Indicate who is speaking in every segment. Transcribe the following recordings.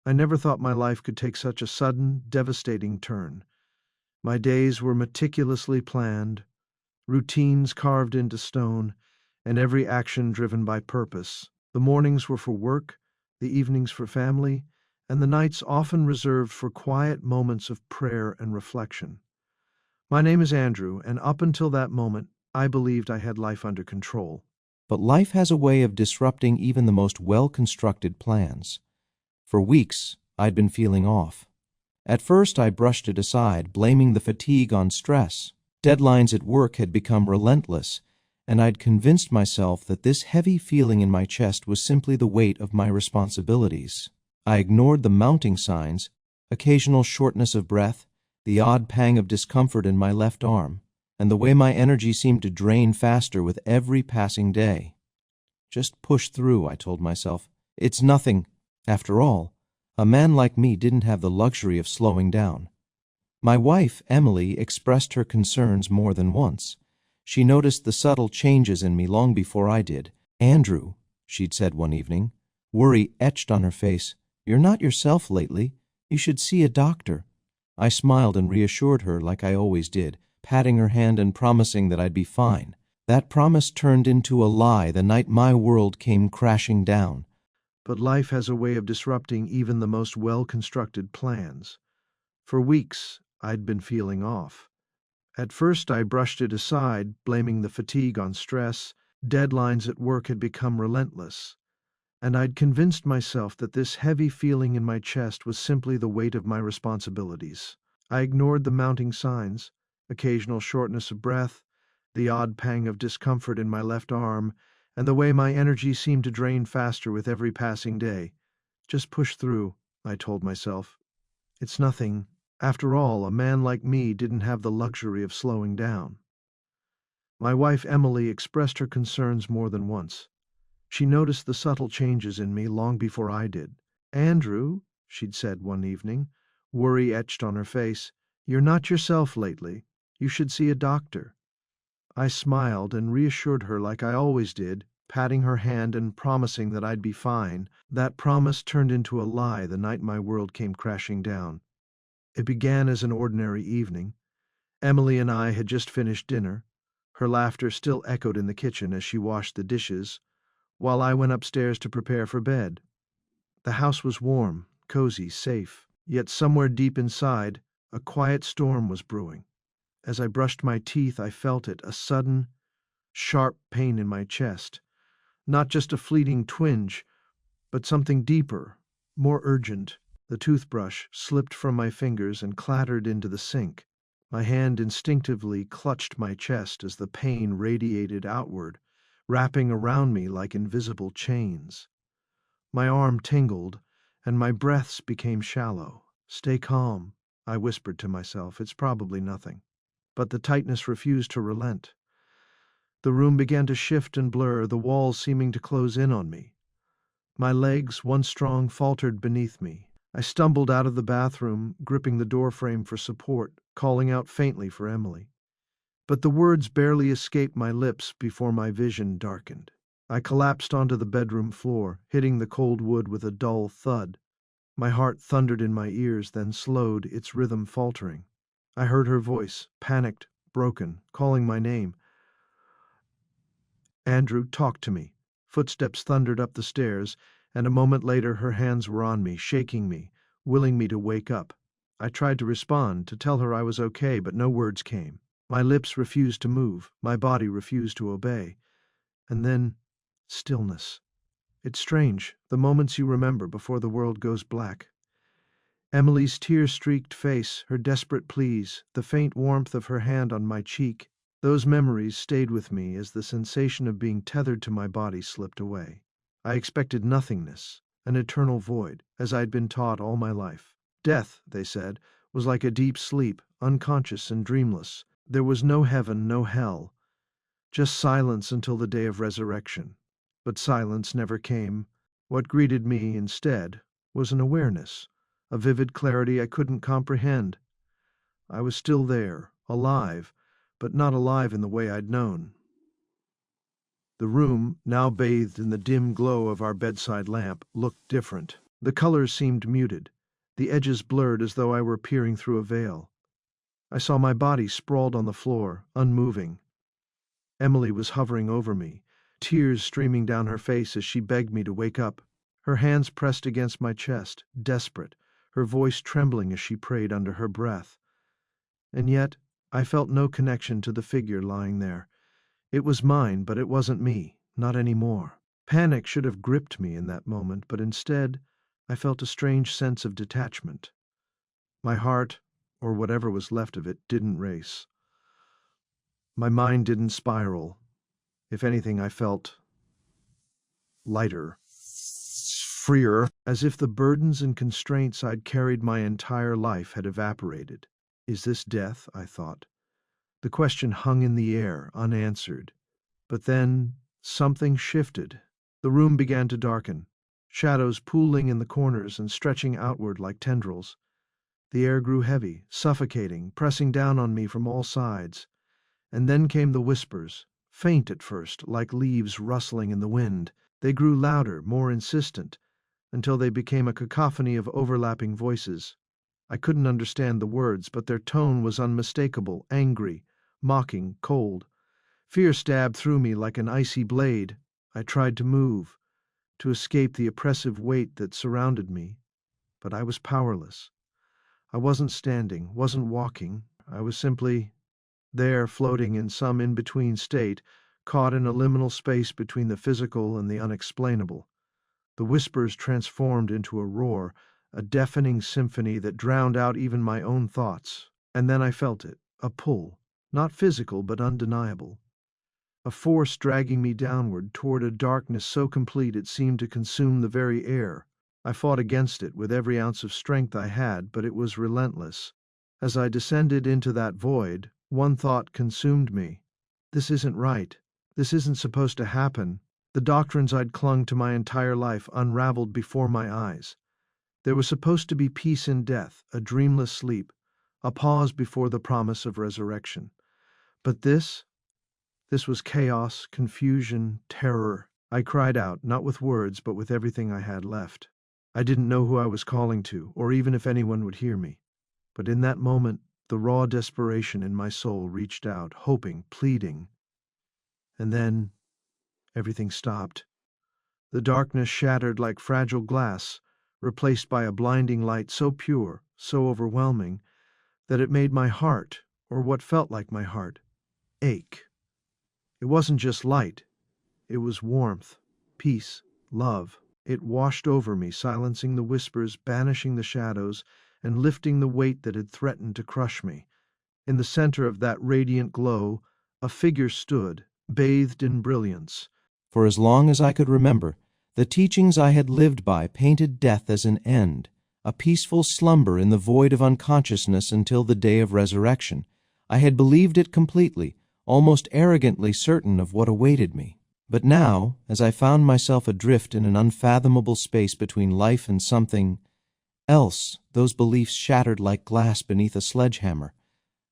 Speaker 1: I never thought my life could take such a sudden, devastating turn. My days were meticulously planned, routines carved into stone, and every action driven by purpose. The mornings were for work, the evenings for family, and the nights often reserved for quiet moments of prayer and reflection. My name is Andrew, and up until that moment, I believed I had life under control.
Speaker 2: But life has a way of disrupting even the most well-constructed plans. For weeks, I'd been feeling off. At first, I brushed it aside, blaming the fatigue on stress. Deadlines at work had become relentless, and I'd convinced myself that this heavy feeling in my chest was simply the weight of my responsibilities. I ignored the mounting signs, occasional shortness of breath, the odd pang of discomfort in my left arm, and the way my energy seemed to drain faster with every passing day. Just push through, I told myself. It's nothing. After all, a man like me didn't have the luxury of slowing down. My wife, Emily, expressed her concerns more than once. She noticed the subtle changes in me long before I did. "Andrew," she'd said one evening, worry etched on her face, "you're not yourself lately. You should see a doctor." I smiled and reassured her like I always did, patting her hand and promising that I'd be fine. That promise turned into a lie the night my world came crashing down.
Speaker 1: But life has a way of disrupting even the most well-constructed plans. For weeks, I'd been feeling off. At first, I brushed it aside, blaming the fatigue on stress. Deadlines at work had become relentless, and I'd convinced myself that this heavy feeling in my chest was simply the weight of my responsibilities. I ignored the mounting signs, occasional shortness of breath, the odd pang of discomfort in my left arm, and the way my energy seemed to drain faster with every passing day. Just push through, I told myself. It's nothing. After all, a man like me didn't have the luxury of slowing down. My wife Emily expressed her concerns more than once. She noticed the subtle changes in me long before I did. "Andrew," she'd said one evening, worry etched on her face, "you're not yourself lately. You should see a doctor." I smiled and reassured her like I always did, patting her hand and promising that I'd be fine. That promise turned into a lie the night my world came crashing down. It began as an ordinary evening. Emily and I had just finished dinner. Her laughter still echoed in the kitchen as she washed the dishes, while I went upstairs to prepare for bed. The house was warm, cozy, safe, yet somewhere deep inside, a quiet storm was brewing. As I brushed my teeth, I felt it, a sudden, sharp pain in my chest. Not just a fleeting twinge, but something deeper, more urgent. The toothbrush slipped from my fingers and clattered into the sink. My hand instinctively clutched my chest as the pain radiated outward, wrapping around me like invisible chains. My arm tingled, and my breaths became shallow. "Stay calm," I whispered to myself. "It's probably nothing." But the tightness refused to relent. The room began to shift and blur, the walls seeming to close in on me. My legs, once strong, faltered beneath me. I stumbled out of the bathroom, gripping the doorframe for support, calling out faintly for Emily. But the words barely escaped my lips before my vision darkened. I collapsed onto the bedroom floor, hitting the cold wood with a dull thud. My heart thundered in my ears, then slowed, its rhythm faltering. I heard her voice, panicked, broken, calling my name. "Andrew, talk to me." Footsteps thundered up the stairs, and a moment later her hands were on me, shaking me, willing me to wake up. I tried to respond, to tell her I was okay, but no words came. My lips refused to move, my body refused to obey. And then, stillness. It's strange, the moments you remember before the world goes black. Emily's tear-streaked face, her desperate pleas, the faint warmth of her hand on my cheek, those memories stayed with me as the sensation of being tethered to my body slipped away. I expected nothingness, an eternal void, as I'd been taught all my life. Death, they said, was like a deep sleep, unconscious and dreamless. There was no heaven, no hell, just silence until the day of resurrection. But silence never came. What greeted me instead was an awareness, a vivid clarity I couldn't comprehend. I was still there, alive, but not alive in the way I'd known. The room, now bathed in the dim glow of our bedside lamp, looked different. The colors seemed muted, the edges blurred as though I were peering through a veil. I saw my body sprawled on the floor, unmoving. Emily was hovering over me, tears streaming down her face as she begged me to wake up. Her hands pressed against my chest, desperate, her voice trembling as she prayed under her breath. And yet, I felt no connection to the figure lying there. It was mine, but it wasn't me, not anymore. Panic should have gripped me in that moment, but instead, I felt a strange sense of detachment. My heart, or whatever was left of it, didn't race. My mind didn't spiral. If anything, I felt lighter, freer, as if the burdens and constraints I'd carried my entire life had evaporated. Is this death? I thought. The question hung in the air, unanswered. But then something shifted. The room began to darken, shadows pooling in the corners and stretching outward like tendrils. The air grew heavy, suffocating, pressing down on me from all sides. And then came the whispers, faint at first, like leaves rustling in the wind. They grew louder, more insistent, until they became a cacophony of overlapping voices. I couldn't understand the words, but their tone was unmistakable, angry, mocking, cold. Fear stabbed through me like an icy blade. I tried to move, to escape the oppressive weight that surrounded me, but I was powerless. I wasn't standing, wasn't walking. I was simply there, floating in some in-between state, caught in a liminal space between the physical and the unexplainable. The whispers transformed into a roar, a deafening symphony that drowned out even my own thoughts. And then I felt it, a pull, not physical but undeniable. A force dragging me downward toward a darkness so complete it seemed to consume the very air. I fought against it with every ounce of strength I had, but it was relentless. As I descended into that void, one thought consumed me. This isn't right. This isn't supposed to happen. The doctrines I'd clung to my entire life unraveled before my eyes. There was supposed to be peace in death, a dreamless sleep, a pause before the promise of resurrection. But this was chaos, confusion, terror. I cried out, not with words, but with everything I had left. I didn't know who I was calling to, or even if anyone would hear me. But in that moment, the raw desperation in my soul reached out, hoping, pleading. And then everything stopped. The darkness shattered like fragile glass, replaced by a blinding light so pure, so overwhelming, that it made my heart, or what felt like my heart, ache. It wasn't just light. It was warmth, peace, love. It washed over me, silencing the whispers, banishing the shadows, and lifting the weight that had threatened to crush me. In the center of that radiant glow, a figure stood, bathed in brilliance.
Speaker 2: For as long as I could remember, the teachings I had lived by painted death as an end, a peaceful slumber in the void of unconsciousness until the day of resurrection. I had believed it completely, almost arrogantly certain of what awaited me. But now, as I found myself adrift in an unfathomable space between life and something else, those beliefs shattered like glass beneath a sledgehammer.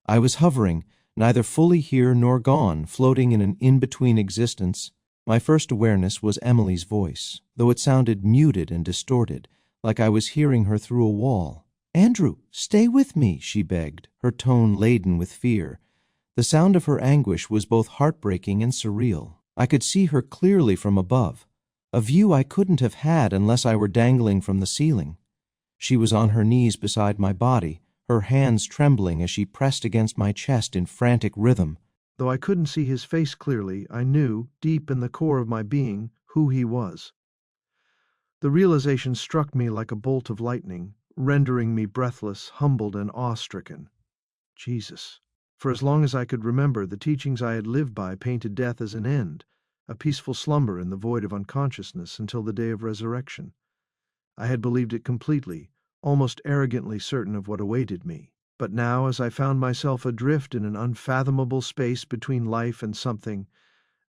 Speaker 2: I was hovering, neither fully here nor gone, floating in an in-between existence. My first awareness was Emily's voice, though it sounded muted and distorted, like I was hearing her through a wall. "Andrew, stay with me," she begged, her tone laden with fear. The sound of her anguish was both heartbreaking and surreal. I could see her clearly from above, a view I couldn't have had unless I were dangling from the ceiling. She was on her knees beside my body, her hands trembling as she pressed against my chest in frantic rhythm.
Speaker 1: Though I couldn't see his face clearly, I knew, deep in the core of my being, who he was. The realization struck me like a bolt of lightning, rendering me breathless, humbled, and awe-stricken. Jesus. For as long as I could remember, the teachings I had lived by painted death as an end, a peaceful slumber in the void of unconsciousness until the day of resurrection. I had believed it completely, almost arrogantly certain of what awaited me. But now, as I found myself adrift in an unfathomable space between life and something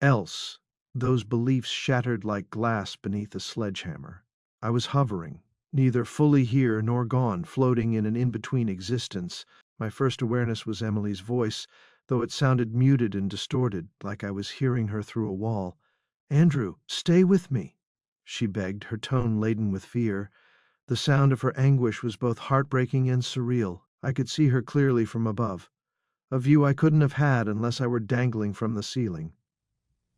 Speaker 1: else, those beliefs shattered like glass beneath a sledgehammer. I was hovering, neither fully here nor gone, floating in an in-between existence. My first awareness was Emily's voice, though it sounded muted and distorted, like I was hearing her through a wall. "Andrew, stay with me," she begged, her tone laden with fear. The sound of her anguish was both heartbreaking and surreal. I could see her clearly from above, a view I couldn't have had unless I were dangling from the ceiling.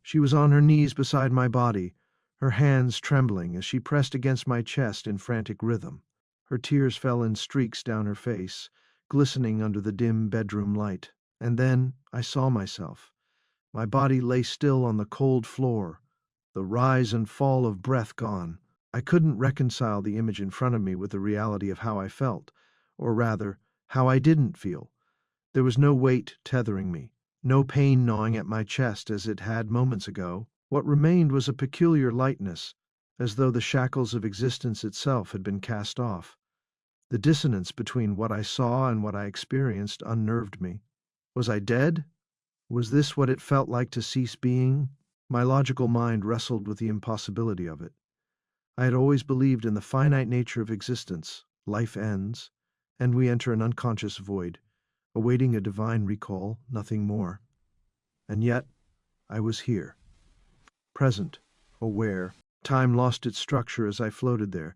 Speaker 1: She was on her knees beside my body, her hands trembling as she pressed against my chest in frantic rhythm. Her tears fell in streaks down her face, glistening under the dim bedroom light. And then I saw myself. My body lay still on the cold floor, the rise and fall of breath gone. I couldn't reconcile the image in front of me with the reality of how I felt, or rather, how I didn't feel. There was no weight tethering me, no pain gnawing at my chest as it had moments ago. What remained was a peculiar lightness, as though the shackles of existence itself had been cast off. The dissonance between what I saw and what I experienced unnerved me. Was I dead? Was this what it felt like to cease being? My logical mind wrestled with the impossibility of it. I had always believed in the finite nature of existence. Life ends, and we enter an unconscious void, awaiting a divine recall, nothing more. And yet, I was here, present, aware. Time lost its structure as I floated there.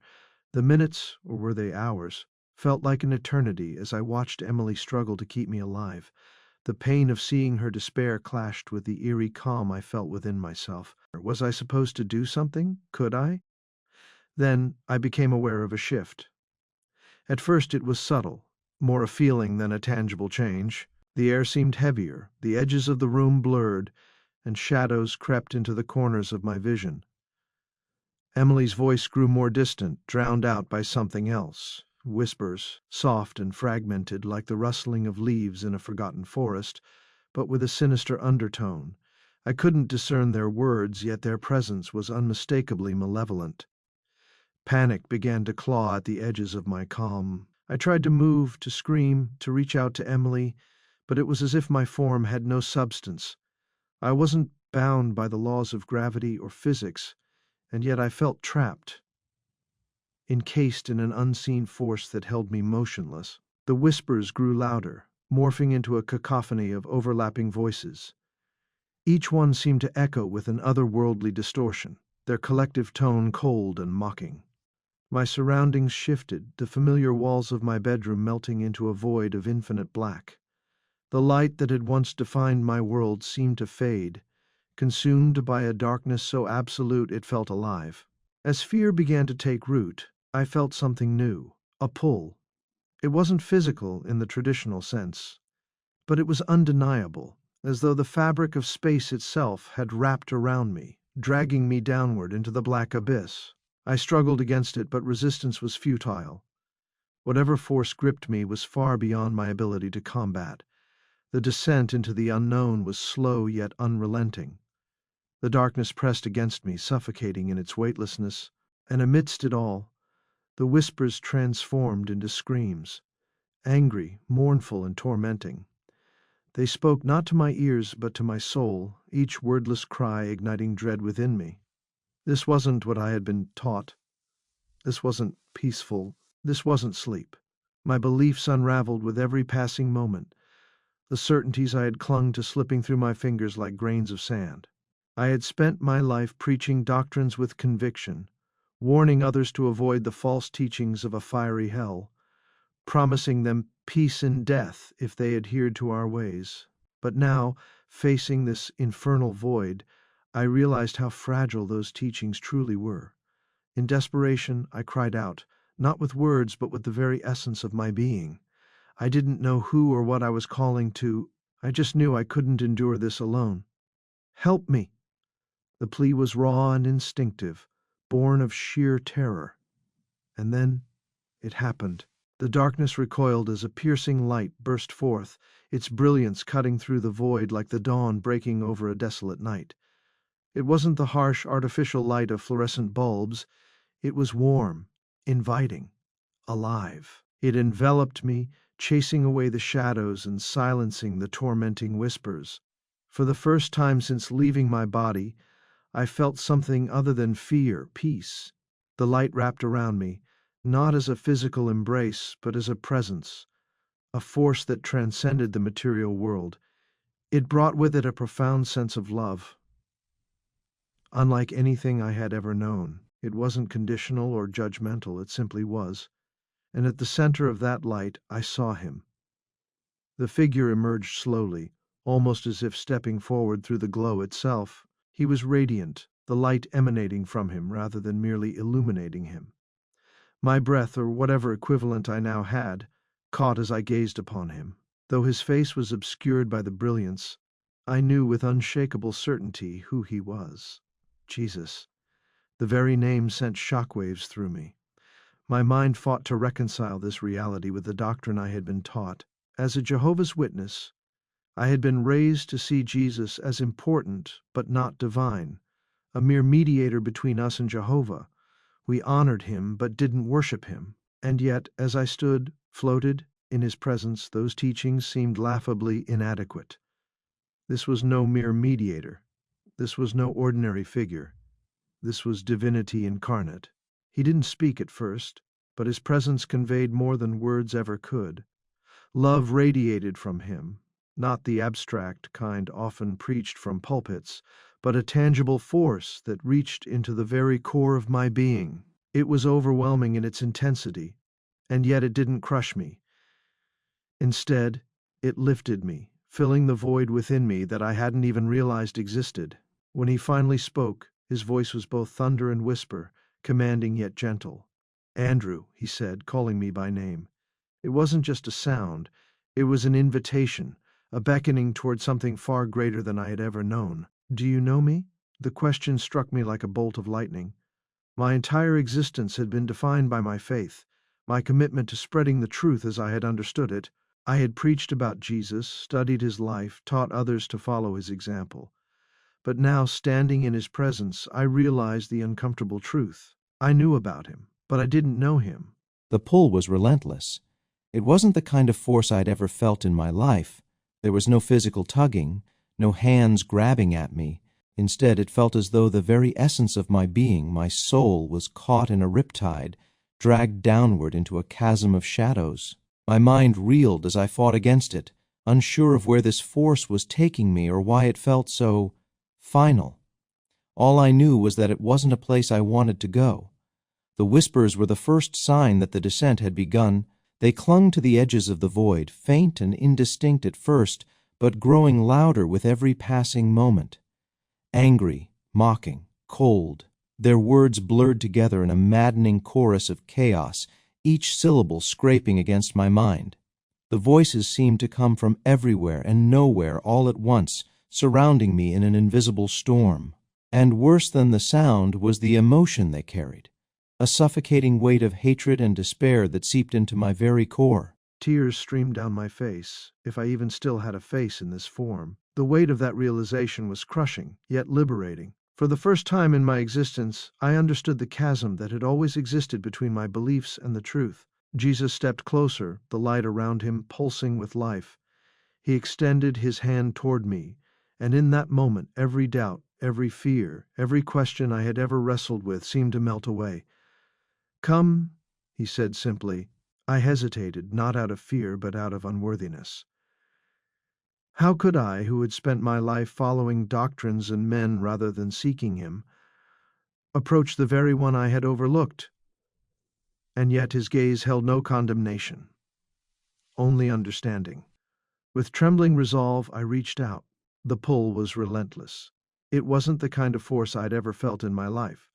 Speaker 1: The minutes, or were they hours, felt like an eternity as I watched Emily struggle to keep me alive. The pain of seeing her despair clashed with the eerie calm I felt within myself. Was I supposed to do something? Could I? Then I became aware of a shift. At first it was subtle, more a feeling than a tangible change. The air seemed heavier, the edges of the room blurred, and shadows crept into the corners of my vision. Emily's voice grew more distant, drowned out by something else. Whispers, soft and fragmented like the rustling of leaves in a forgotten forest, but with a sinister undertone. I couldn't discern their words, yet their presence was unmistakably malevolent. Panic began to claw at the edges of my calm. I tried to move, to scream, to reach out to Emily, but it was as if my form had no substance. I wasn't bound by the laws of gravity or physics, and yet I felt trapped, encased in an unseen force that held me motionless. The whispers grew louder, morphing into a cacophony of overlapping voices. Each one seemed to echo with an otherworldly distortion, their collective tone cold and mocking. My surroundings shifted, the familiar walls of my bedroom melting into a void of infinite black. The light that had once defined my world seemed to fade, consumed by a darkness so absolute it felt alive. As fear began to take root, I felt something new, a pull. It wasn't physical in the traditional sense, but it was undeniable, as though the fabric of space itself had wrapped around me, dragging me downward into the black abyss. I struggled against it, but resistance was futile. Whatever force gripped me was far beyond my ability to combat. The descent into the unknown was slow yet unrelenting. The darkness pressed against me, suffocating in its weightlessness, and amidst it all, the whispers transformed into screams, angry, mournful, and tormenting. They spoke not to my ears but to my soul, each wordless cry igniting dread within me. This wasn't what I had been taught. This wasn't peaceful. This wasn't sleep. My beliefs unraveled with every passing moment, the certainties I had clung to slipping through my fingers like grains of sand. I had spent my life preaching doctrines with conviction, warning others to avoid the false teachings of a fiery hell, promising them peace in death if they adhered to our ways. But now, facing this infernal void, I realized how fragile those teachings truly were. In desperation, I cried out, not with words but with the very essence of my being. I didn't know who or what I was calling to. I just knew I couldn't endure this alone. Help me! The plea was raw and instinctive, born of sheer terror. And then it happened. The darkness recoiled as a piercing light burst forth, its brilliance cutting through the void like the dawn breaking over a desolate night. It wasn't the harsh, artificial light of fluorescent bulbs. It was warm, inviting, alive. It enveloped me, chasing away the shadows and silencing the tormenting whispers. For the first time since leaving my body, I felt something other than fear, peace. The light wrapped around me, not as a physical embrace, but as a presence, a force that transcended the material world. It brought with it a profound sense of love, unlike anything I had ever known. It wasn't conditional or judgmental, it simply was. And at the center of that light, I saw him. The figure emerged slowly, almost as if stepping forward through the glow itself. He was radiant, the light emanating from him rather than merely illuminating him. My breath, or whatever equivalent I now had, caught as I gazed upon him. Though his face was obscured by the brilliance, I knew with unshakable certainty who he was. Jesus. The very name sent shockwaves through me. My mind fought to reconcile this reality with the doctrine I had been taught. As a Jehovah's Witness, I had been raised to see Jesus as important but not divine, a mere mediator between us and Jehovah. We honored him but didn't worship him. And yet, as I stood, floated, in his presence, those teachings seemed laughably inadequate. This was no mere mediator. This was no ordinary figure. This was divinity incarnate. He didn't speak at first, but his presence conveyed more than words ever could. Love radiated from him, not the abstract kind often preached from pulpits, but a tangible force that reached into the very core of my being. It was overwhelming in its intensity, and yet it didn't crush me. Instead, it lifted me, filling the void within me that I hadn't even realized existed. When he finally spoke, his voice was both thunder and whisper, commanding yet gentle. "Andrew," he said, calling me by name. It wasn't just a sound, it was an invitation, a beckoning toward something far greater than I had ever known. "Do you know me?" The question struck me like a bolt of lightning. My entire existence had been defined by my faith, my commitment to spreading the truth as I had understood it. I had preached about Jesus, studied his life, taught others to follow his example. But now, standing in his presence, I realized the uncomfortable truth. I knew about him, but I didn't know him.
Speaker 2: The pull was relentless. It wasn't the kind of force I'd ever felt in my life. There was no physical tugging, no hands grabbing at me. Instead, it felt as though the very essence of my being, my soul, was caught in a riptide, dragged downward into a chasm of shadows. My mind reeled as I fought against it, unsure of where this force was taking me or why it felt so final. All I knew was that it wasn't a place I wanted to go. The whispers were the first sign that the descent had begun. They clung to the edges of the void, faint and indistinct at first, but growing louder with every passing moment. Angry, mocking, cold, their words blurred together in a maddening chorus of chaos, each syllable scraping against my mind. The voices seemed to come from everywhere and nowhere all at once, surrounding me in an invisible storm. And worse than the sound was the emotion they carried, a suffocating weight of hatred and despair that seeped into my very core.
Speaker 1: Tears streamed down my face, if I even still had a face in this form. The weight of that realization was crushing, yet liberating. For the first time in my existence, I understood the chasm that had always existed between my beliefs and the truth. Jesus stepped closer, the light around him pulsing with life. He extended his hand toward me, and in that moment every doubt, every fear, every question I had ever wrestled with seemed to melt away. "Come," he said simply. I hesitated, not out of fear, but out of unworthiness. How could I, who had spent my life following doctrines and men rather than seeking him, approach the very one I had overlooked? And yet his gaze held no condemnation, only understanding. With trembling resolve, I reached out. The pull was relentless. It wasn't the kind of force I'd ever felt in my life.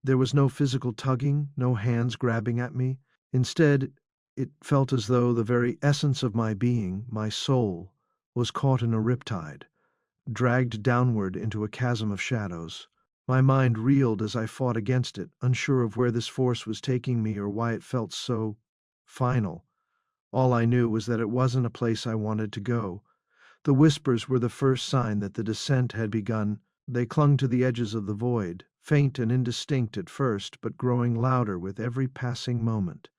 Speaker 1: There was no physical tugging, no hands grabbing at me. Instead, it felt as though the very essence of my being, my soul, was caught in a riptide, dragged downward into a chasm of shadows. My mind reeled as I fought against it, unsure of where this force was taking me or why it felt so final. All I knew was that it wasn't a place I wanted to go. The whispers were the first sign that the descent had begun. They clung to the edges of the void, faint and indistinct at first, but growing louder with every passing moment.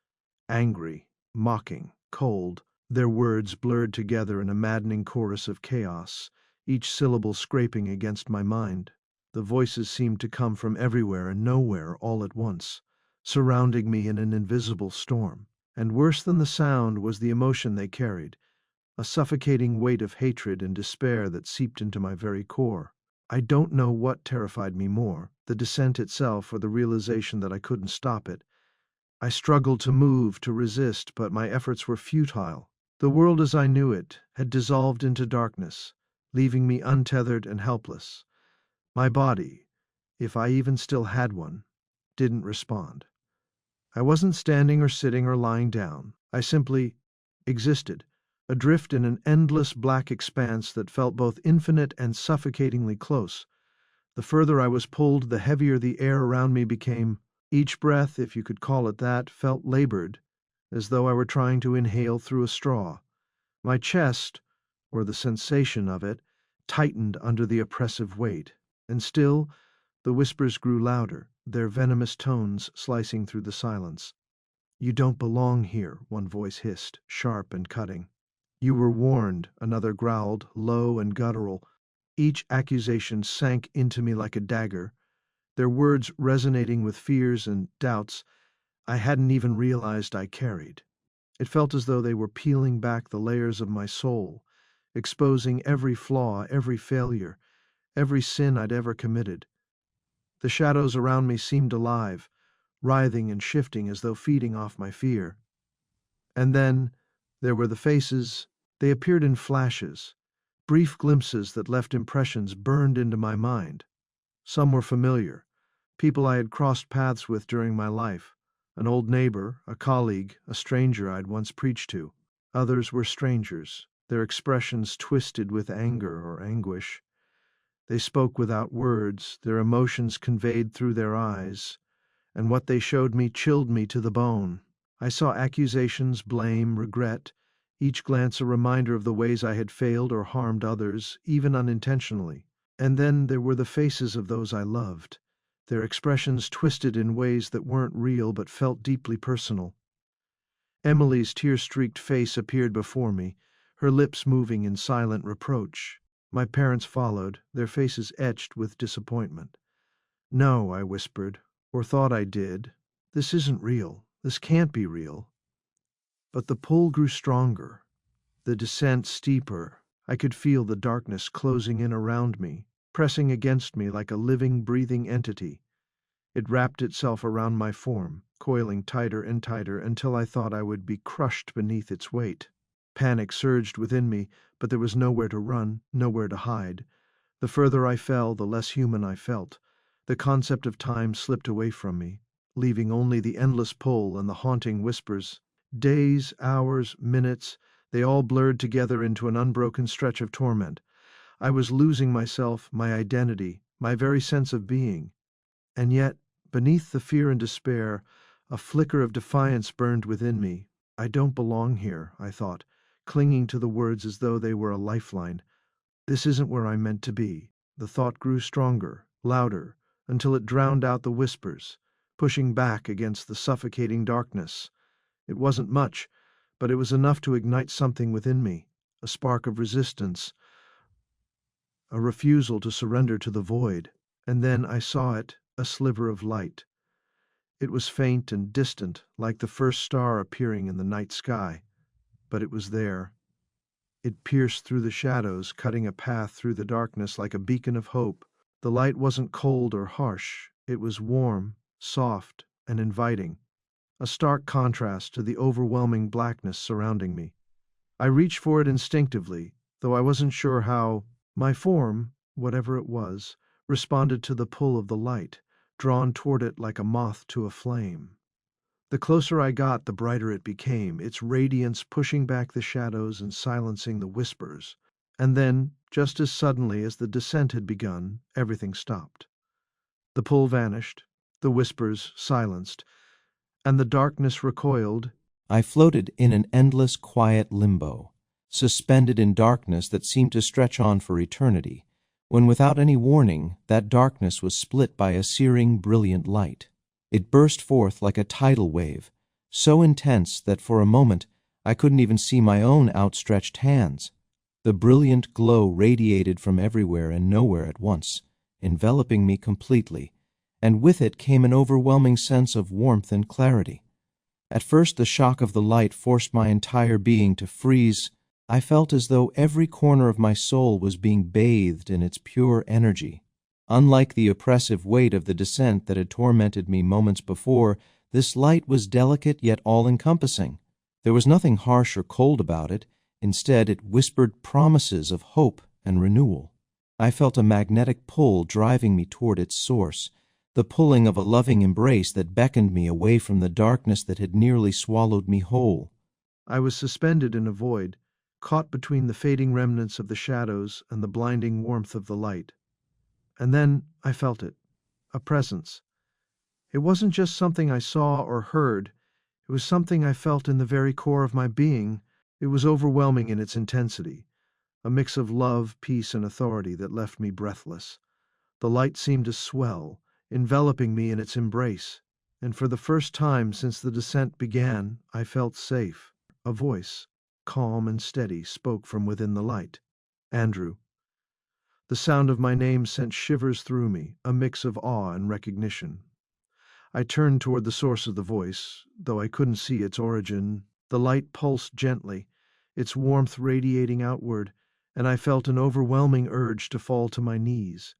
Speaker 1: Angry, mocking, cold, their words blurred together in a maddening chorus of chaos, each syllable scraping against my mind. The voices seemed to come from everywhere and nowhere all at once, surrounding me in an invisible storm. And worse than the sound was the emotion they carried, a suffocating weight of hatred and despair that seeped into my very core. I don't know what terrified me more, the descent itself or the realization that I couldn't stop it. I struggled to move, to resist, but my efforts were futile. The world as I knew it had dissolved into darkness, leaving me untethered and helpless. My body, if I even still had one, didn't respond. I wasn't standing or sitting or lying down. I simply existed, adrift in an endless black expanse that felt both infinite and suffocatingly close. The further I was pulled, the heavier the air around me became. Each breath, if you could call it that, felt labored, as though I were trying to inhale through a straw. My chest, or the sensation of it, tightened under the oppressive weight. And still, the whispers grew louder, their venomous tones slicing through the silence. "You don't belong here," one voice hissed, sharp and cutting. "You were warned," another growled, low and guttural. Each accusation sank into me like a dagger, their words resonating with fears and doubts I hadn't even realized I carried. It felt as though they were peeling back the layers of my soul, exposing every flaw, every failure, every sin I'd ever committed. The shadows around me seemed alive, writhing and shifting as though feeding off my fear. And then there were the faces. They appeared in flashes, brief glimpses that left impressions burned into my mind. Some were familiar, people I had crossed paths with during my life, an old neighbor, a colleague, a stranger I'd once preached to. Others were strangers, their expressions twisted with anger or anguish. They spoke without words, their emotions conveyed through their eyes, and what they showed me chilled me to the bone. I saw accusations, blame, regret, each glance a reminder of the ways I had failed or harmed others, even unintentionally. And then there were the faces of those I loved, their expressions twisted in ways that weren't real but felt deeply personal. Emily's tear-streaked face appeared before me, her lips moving in silent reproach. My parents followed, their faces etched with disappointment. "No," I whispered, or thought I did. "This isn't real. This can't be real." But the pull grew stronger, the descent steeper. I could feel the darkness closing in around me, pressing against me like a living, breathing entity. It wrapped itself around my form, coiling tighter and tighter until I thought I would be crushed beneath its weight. Panic surged within me, but there was nowhere to run, nowhere to hide. The further I fell, the less human I felt. The concept of time slipped away from me, leaving only the endless pull and the haunting whispers. Days, hours, minutes, they all blurred together into an unbroken stretch of torment. I was losing myself, my identity, my very sense of being. And yet, beneath the fear and despair, a flicker of defiance burned within me. "I don't belong here," I thought, clinging to the words as though they were a lifeline. "This isn't where I'm meant to be." The thought grew stronger, louder, until it drowned out the whispers, pushing back against the suffocating darkness. It wasn't much, but it was enough to ignite something within me, a spark of resistance, a refusal to surrender to the void. And then I saw it, a sliver of light. It was faint and distant, like the first star appearing in the night sky, but it was there. It pierced through the shadows, cutting a path through the darkness like a beacon of hope. The light wasn't cold or harsh. It was warm, soft, and inviting, a stark contrast to the overwhelming blackness surrounding me. I reached for it instinctively, though I wasn't sure how. My form, whatever it was, responded to the pull of the light, drawn toward it like a moth to a flame. The closer I got, the brighter it became, its radiance pushing back the shadows and silencing the whispers. And then, just as suddenly as the descent had begun, everything stopped. The pull vanished, the whispers silenced, and the darkness recoiled.
Speaker 2: I floated in an endless, quiet limbo, suspended in darkness that seemed to stretch on for eternity, when without any warning, that darkness was split by a searing, brilliant light. It burst forth like a tidal wave, so intense that for a moment I couldn't even see my own outstretched hands. The brilliant glow radiated from everywhere and nowhere at once, enveloping me completely, and with it came an overwhelming sense of warmth and clarity. At first the shock of the light forced my entire being to freeze I felt as though every corner of my soul was being bathed in its pure energy. Unlike the oppressive weight of the descent that had tormented me moments before, this light was delicate yet all-encompassing. There was nothing harsh or cold about it. Instead, it whispered promises of hope and renewal. I felt a magnetic pull driving me toward its source, the pulling of a loving embrace that beckoned me away from the darkness that had nearly swallowed me whole.
Speaker 1: I was suspended in a void, caught between the fading remnants of the shadows and the blinding warmth of the light. And then I felt it, a presence. It wasn't just something I saw or heard, it was something I felt in the very core of my being. It was overwhelming in its intensity, a mix of love, peace, and authority that left me breathless. The light seemed to swell, enveloping me in its embrace, and for the first time since the descent began, I felt safe. A voice, calm and steady, spoke from within the light. Andrew. The sound of my name sent shivers through me, a mix of awe and recognition. I turned toward the source of the voice, though I couldn't see its origin. The light pulsed gently, its warmth radiating outward, and I felt an overwhelming urge to fall to my knees.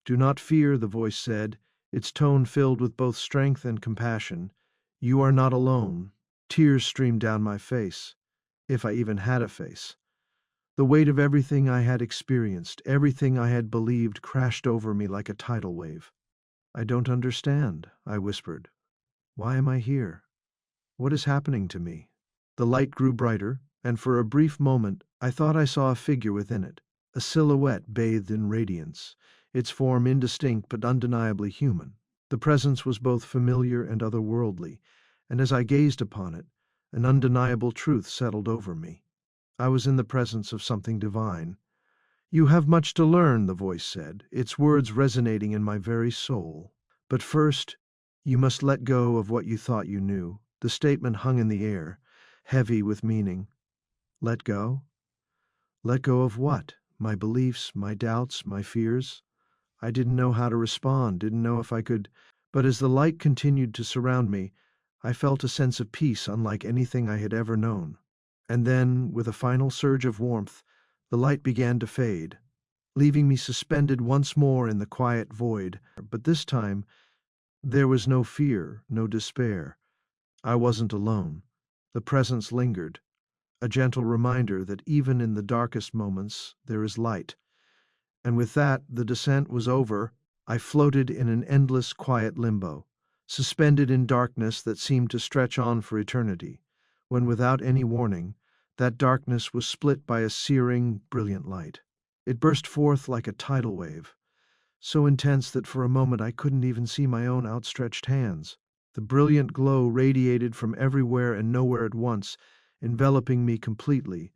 Speaker 1: "Do not fear," the voice said, its tone filled with both strength and compassion. "You are not alone." Tears streamed down my face, if I even had a face. The weight of everything I had experienced, everything I had believed, crashed over me like a tidal wave. "I don't understand," I whispered. "Why am I here? What is happening to me?" The light grew brighter, and for a brief moment I thought I saw a figure within it, a silhouette bathed in radiance, its form indistinct but undeniably human. The presence was both familiar and otherworldly, and as I gazed upon it, an undeniable truth settled over me. I was in the presence of something divine. "You have much to learn," the voice said, its words resonating in my very soul. "But first, you must let go of what you thought you knew." The statement hung in the air, heavy with meaning. Let go? Let go of what? My beliefs, my doubts, my fears? I didn't know how to respond, didn't know if I could. But as the light continued to surround me, I felt a sense of peace unlike anything I had ever known. And then, with a final surge of warmth, the light began to fade, leaving me suspended once more in the quiet void. But this time, there was no fear, no despair. I wasn't alone. The presence lingered, a gentle reminder that even in the darkest moments there is light. And with that, the descent was over. I floated in an endless quiet limbo, suspended in darkness that seemed to stretch on for eternity, when without any warning, that darkness was split by a searing, brilliant light. It burst forth like a tidal wave, so intense that for a moment I couldn't even see my own outstretched hands. The brilliant glow radiated from everywhere and nowhere at once, enveloping me completely,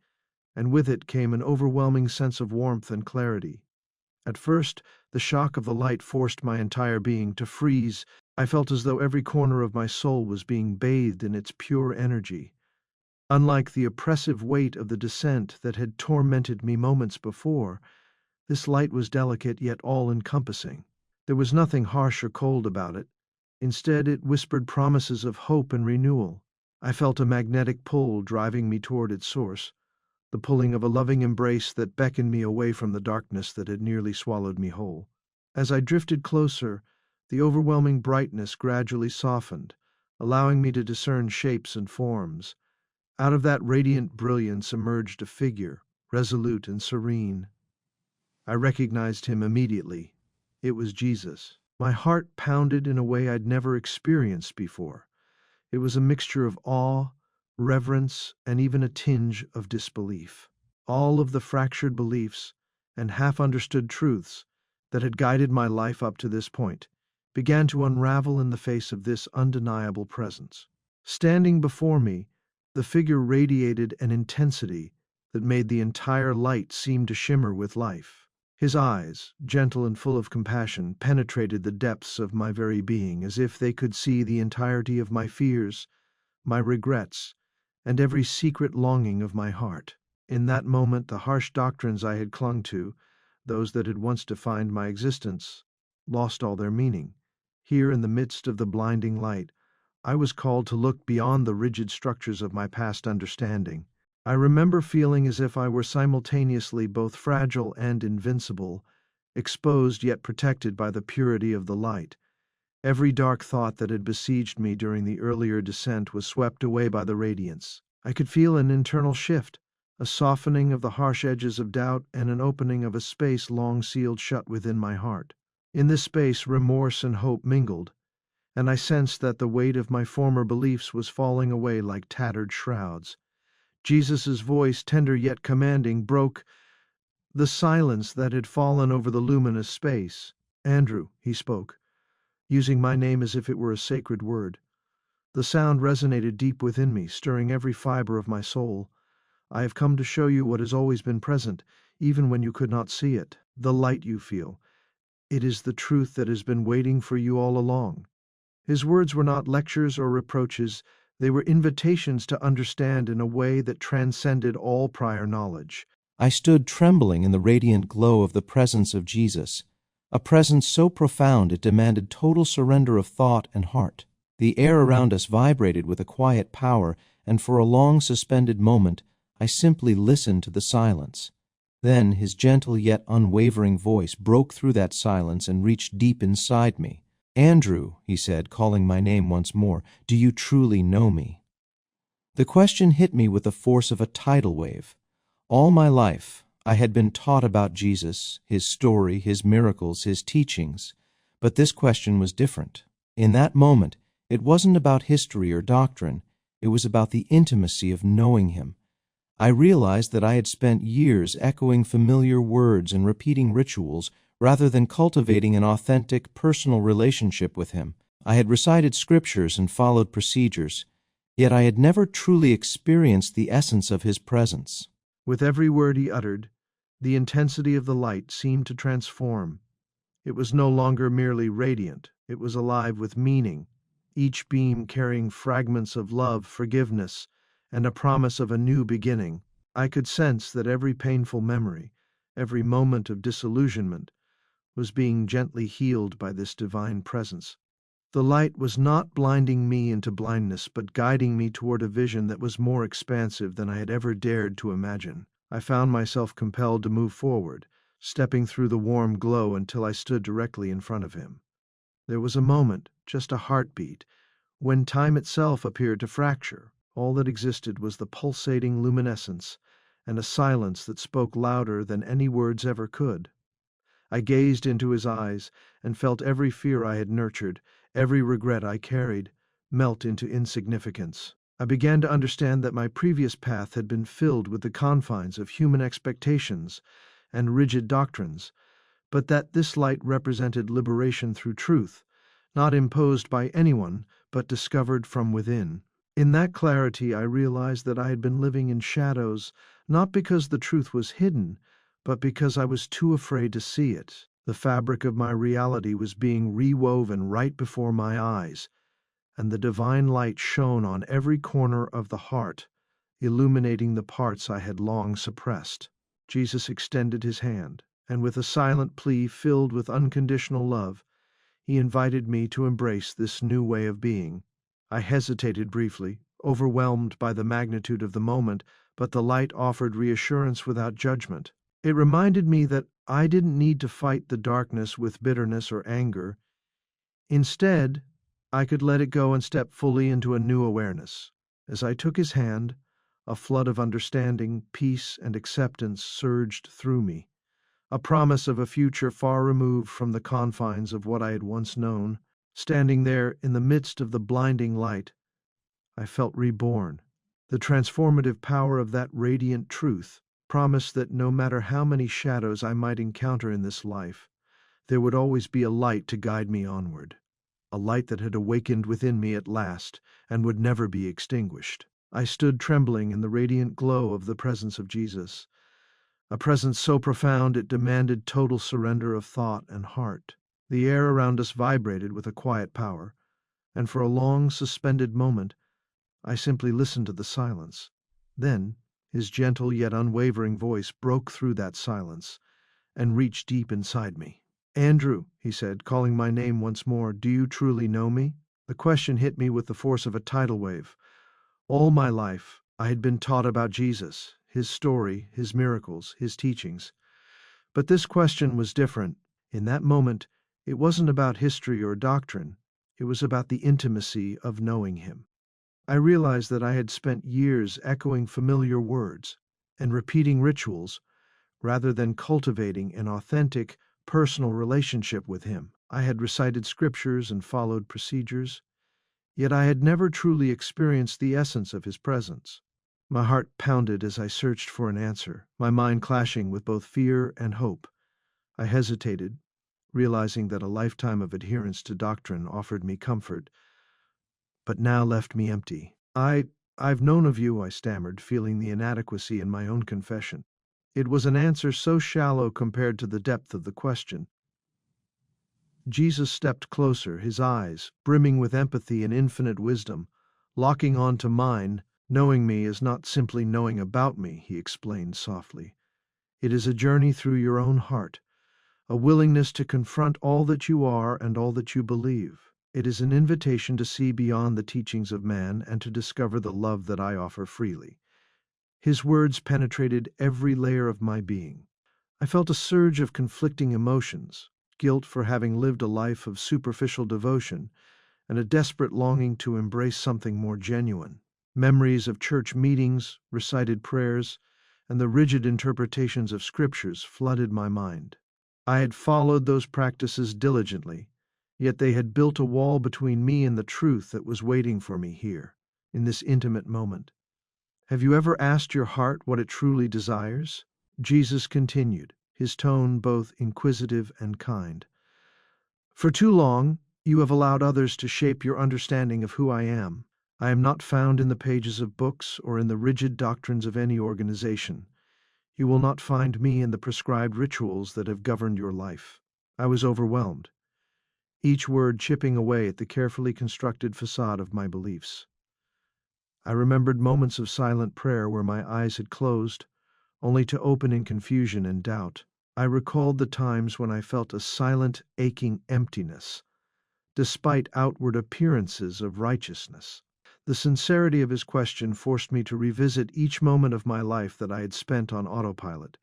Speaker 1: and with it came an overwhelming sense of warmth and clarity. At first, the shock of the light forced my entire being to freeze. I felt as though every corner of my soul was being bathed in its pure energy. Unlike the oppressive weight of the descent that had tormented me moments before, this light was delicate yet all-encompassing. There was nothing harsh or cold about it. Instead, it whispered promises of hope and renewal. I felt a magnetic pull driving me toward its source, the pulling of a loving embrace that beckoned me away from the darkness that had nearly swallowed me whole. As I drifted closer, the overwhelming brightness gradually softened, allowing me to discern shapes and forms. Out of that radiant brilliance emerged a figure, resolute and serene. I recognized him immediately. It was Jesus. My heart pounded in a way I'd never experienced before. It was a mixture of awe, reverence, and even a tinge of disbelief. All of the fractured beliefs and half-understood truths that had guided my life up to this point began to unravel in the face of this undeniable presence. Standing before me, the figure radiated an intensity that made the entire light seem to shimmer with life. His eyes, gentle and full of compassion, penetrated the depths of my very being, as if they could see the entirety of my fears, my regrets, and every secret longing of my heart. In that moment, the harsh doctrines I had clung to, those that had once defined my existence, lost all their meaning. Here, in the midst of the blinding light, I was called to look beyond the rigid structures of my past understanding. I remember feeling as if I were simultaneously both fragile and invincible, exposed yet protected by the purity of the light. Every dark thought that had besieged me during the earlier descent was swept away by the radiance. I could feel an internal shift, a softening of the harsh edges of doubt and an opening of a space long sealed shut within my heart. In this space remorse and hope mingled, and I sensed that the weight of my former beliefs was falling away like tattered shrouds. Jesus' voice, tender yet commanding, broke the silence that had fallen over the luminous space. "Andrew," he spoke, using my name as if it were a sacred word. The sound resonated deep within me, stirring every fiber of my soul. "I have come to show you what has always been present, even when you could not see it. The light you feel. It is the truth that has been waiting for you all along." His words were not lectures or reproaches, they were invitations to understand in a way that transcended all prior knowledge.
Speaker 2: I stood trembling in the radiant glow of the presence of Jesus, a presence so profound it demanded total surrender of thought and heart. The air around us vibrated with a quiet power, and for a long suspended moment I simply listened to the silence. Then his gentle yet unwavering voice broke through that silence and reached deep inside me. "Andrew," he said, calling my name once more, "do you truly know me?" The question hit me with the force of a tidal wave. All my life I had been taught about Jesus, his story, his miracles, his teachings. But this question was different. In that moment, it wasn't about history or doctrine. It was about the intimacy of knowing him. I realized that I had spent years echoing familiar words and repeating rituals rather than cultivating an authentic, personal relationship with him. I had recited scriptures and followed procedures, yet I had never truly experienced the essence of his presence.
Speaker 1: With every word he uttered, the intensity of the light seemed to transform. It was no longer merely radiant, it was alive with meaning, each beam carrying fragments of love, forgiveness, and a promise of a new beginning. I could sense that every painful memory, every moment of disillusionment, was being gently healed by this divine presence. The light was not blinding me into blindness, but guiding me toward a vision that was more expansive than I had ever dared to imagine. I found myself compelled to move forward, stepping through the warm glow until I stood directly in front of him. There was a moment, just a heartbeat, when time itself appeared to fracture. All that existed was the pulsating luminescence and a silence that spoke louder than any words ever could. I gazed into his eyes and felt every fear I had nurtured, every regret I carried, melt into insignificance. I began to understand that my previous path had been filled with the confines of human expectations and rigid doctrines, but that this light represented liberation through truth, not imposed by anyone, but discovered from within. In that clarity I realized that I had been living in shadows, not because the truth was hidden, but because I was too afraid to see it. The fabric of my reality was being rewoven right before my eyes, and the divine light shone on every corner of the heart, illuminating the parts I had long suppressed. Jesus extended his hand, and with a silent plea filled with unconditional love, he invited me to embrace this new way of being. I hesitated briefly, overwhelmed by the magnitude of the moment, but the light offered reassurance without judgment. It reminded me that I didn't need to fight the darkness with bitterness or anger. Instead, I could let it go and step fully into a new awareness. As I took his hand, a flood of understanding, peace, and acceptance surged through me, a promise of a future far removed from the confines of what I had once known. Standing there in the midst of the blinding light, I felt reborn. The transformative power of that radiant truth promised that no matter how many shadows I might encounter in this life, there would always be a light to guide me onward, a light that had awakened within me at last and would never be extinguished. I stood trembling in the radiant glow of the presence of Jesus, a presence so profound it demanded total surrender of thought and heart. The air around us vibrated with a quiet power, and for a long suspended moment I simply listened to the silence. Then his gentle yet unwavering voice broke through that silence and reached deep inside me. "Andrew," he said, calling my name once more, "do you truly know me?" The question hit me with the force of a tidal wave. All my life I had been taught about Jesus, his story, his miracles, his teachings. But this question was different. In that moment, it wasn't about history or doctrine. It was about the intimacy of knowing him. I realized that I had spent years echoing familiar words and repeating rituals rather than cultivating an authentic, personal relationship with him. I had recited scriptures and followed procedures, yet I had never truly experienced the essence of his presence. My heart pounded as I searched for an answer, my mind clashing with both fear and hope. I hesitated, realizing that a lifetime of adherence to doctrine offered me comfort, but now left me empty. I've known of you, I stammered, feeling the inadequacy in my own confession. It was an answer so shallow compared to the depth of the question. Jesus stepped closer, his eyes, brimming with empathy and infinite wisdom, locking on to mine. Knowing me is not simply knowing about me, he explained softly. It is a journey through your own heart, a willingness to confront all that you are and all that you believe. It is an invitation to see beyond the teachings of man and to discover the love that I offer freely. His words penetrated every layer of my being. I felt a surge of conflicting emotions, guilt for having lived a life of superficial devotion, and a desperate longing to embrace something more genuine. Memories of church meetings, recited prayers, and the rigid interpretations of scriptures flooded my mind. I had followed those practices diligently, yet they had built a wall between me and the truth that was waiting for me here, in this intimate moment. Have you ever asked your heart what it truly desires? Jesus continued, his tone both inquisitive and kind. For too long, you have allowed others to shape your understanding of who I am. I am not found in the pages of books or in the rigid doctrines of any organization. You will not find me in the prescribed rituals that have governed your life. I was overwhelmed, each word chipping away at the carefully constructed facade of my beliefs. I remembered moments of silent prayer where my eyes had closed, only to open in confusion and doubt. I recalled the times when I felt a silent, aching emptiness, despite outward appearances of righteousness. The sincerity of his question forced me to revisit each moment of my life that I had spent on autopilot,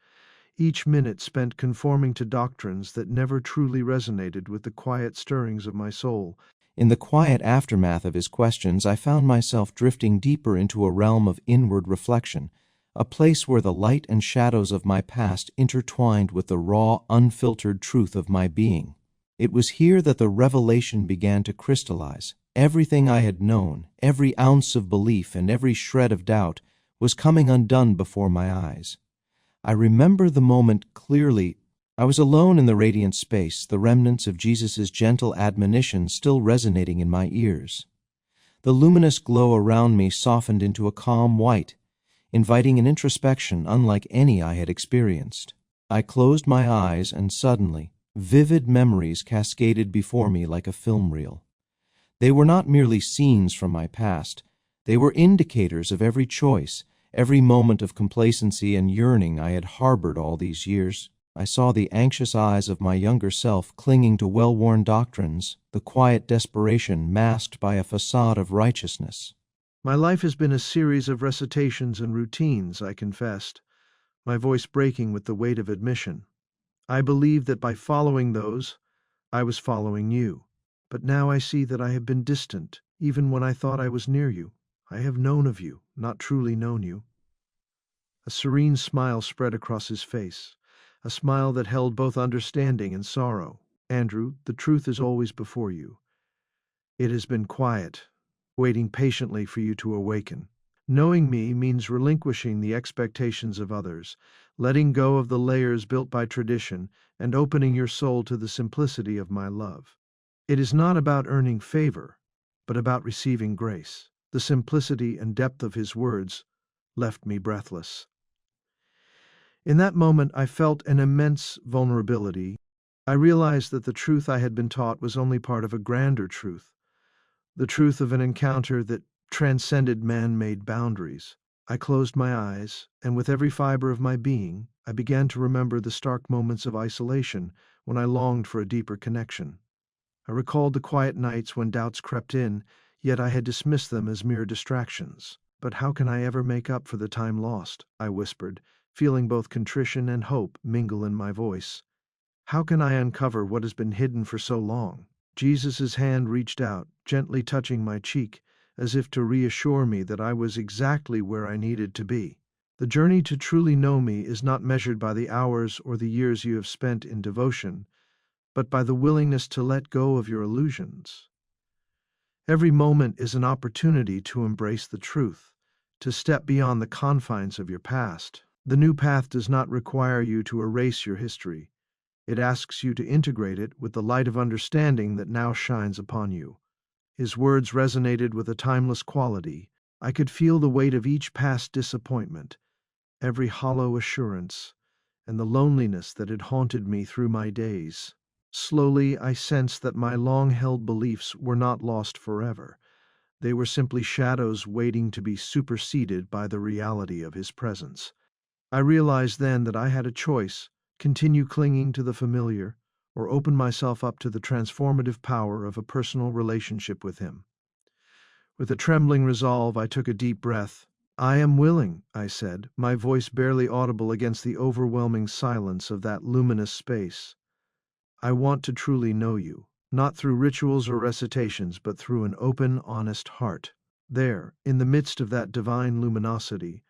Speaker 1: each minute spent conforming to doctrines that never truly resonated with the quiet stirrings of my soul.
Speaker 2: In the quiet aftermath of his questions, I found myself drifting deeper into a realm of inward reflection, a place where the light and shadows of my past intertwined with the raw, unfiltered truth of my being. It was here that the revelation began to crystallize. Everything I had known, every ounce of belief and every shred of doubt, was coming undone before my eyes. I remember the moment clearly. I was alone in the radiant space, the remnants of Jesus' gentle admonition still resonating in my ears. The luminous glow around me softened into a calm white, inviting an introspection unlike any I had experienced. I closed my eyes, and suddenly, vivid memories cascaded before me like a film reel. They were not merely scenes from my past. They were indicators of every choice, every moment of complacency and yearning I had harbored all these years. I saw the anxious eyes of my younger self clinging to well-worn doctrines, the quiet desperation masked by a facade of righteousness.
Speaker 1: My life has been a series of recitations and routines, I confessed, my voice breaking with the weight of admission. I believed that by following those, I was following you. But now I see that I have been distant, even when I thought I was near you. I have known of you, not truly known you. A serene smile spread across his face, a smile that held both understanding and sorrow. Andrew, the truth is always before you. It has been quiet, waiting patiently for you to awaken. Knowing me means relinquishing the expectations of others, letting go of the layers built by tradition, and opening your soul to the simplicity of my love. It is not about earning favor, but about receiving grace. The simplicity and depth of his words left me breathless. In that moment, I felt an immense vulnerability. I realized that the truth I had been taught was only part of a grander truth, the truth of an encounter that transcended man-made boundaries. I closed my eyes, and with every fiber of my being, I began to remember the stark moments of isolation when I longed for a deeper connection. I recalled the quiet nights when doubts crept in, yet I had dismissed them as mere distractions. "But how can I ever make up for the time lost?" I whispered, feeling both contrition and hope mingle in my voice. "How can I uncover what has been hidden for so long?" Jesus' hand reached out, gently touching my cheek, as if to reassure me that I was exactly where I needed to be. "The journey to truly know me is not measured by the hours or the years you have spent in devotion, but by the willingness to let go of your illusions. Every moment is an opportunity to embrace the truth, to step beyond the confines of your past. The new path does not require you to erase your history. It asks you to integrate it with the light of understanding that now shines upon you." His words resonated with a timeless quality. I could feel the weight of each past disappointment, every hollow assurance, and the loneliness that had haunted me through my days. Slowly, I sensed that my long-held beliefs were not lost forever. They were simply shadows waiting to be superseded by the reality of his presence. I realized then that I had a choice: continue clinging to the familiar, or open myself up to the transformative power of a personal relationship with him. With a trembling resolve, I took a deep breath. "I am willing," I said, my voice barely audible against the overwhelming silence of that luminous space. "I want to truly know you, not through rituals or recitations, but through an open, honest heart." There, in the midst of that divine luminosity,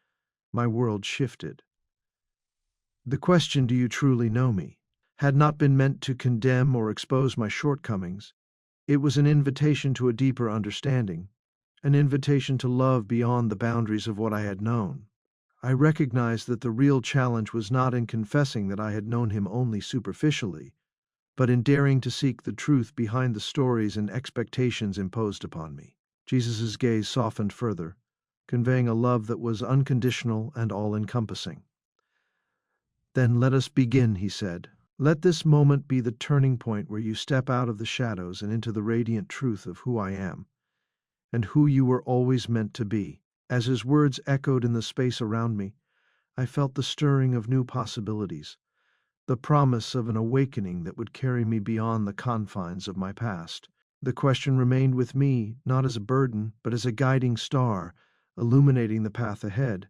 Speaker 1: my world shifted. The question, "Do you truly know me?" had not been meant to condemn or expose my shortcomings. It was an invitation to a deeper understanding, an invitation to love beyond the boundaries of what I had known. I recognized that the real challenge was not in confessing that I had known him only superficially, but in daring to seek the truth behind the stories and expectations imposed upon me. Jesus' gaze softened further, conveying a love that was unconditional and all-encompassing. "Then let us begin," he said. "Let this moment be the turning point where you step out of the shadows and into the radiant truth of who I am, and who you were always meant to be." As his words echoed in the space around me, I felt the stirring of new possibilities, the promise of an awakening that would carry me beyond the confines of my past. The question remained with me, not as a burden, but as a guiding star, illuminating the path ahead.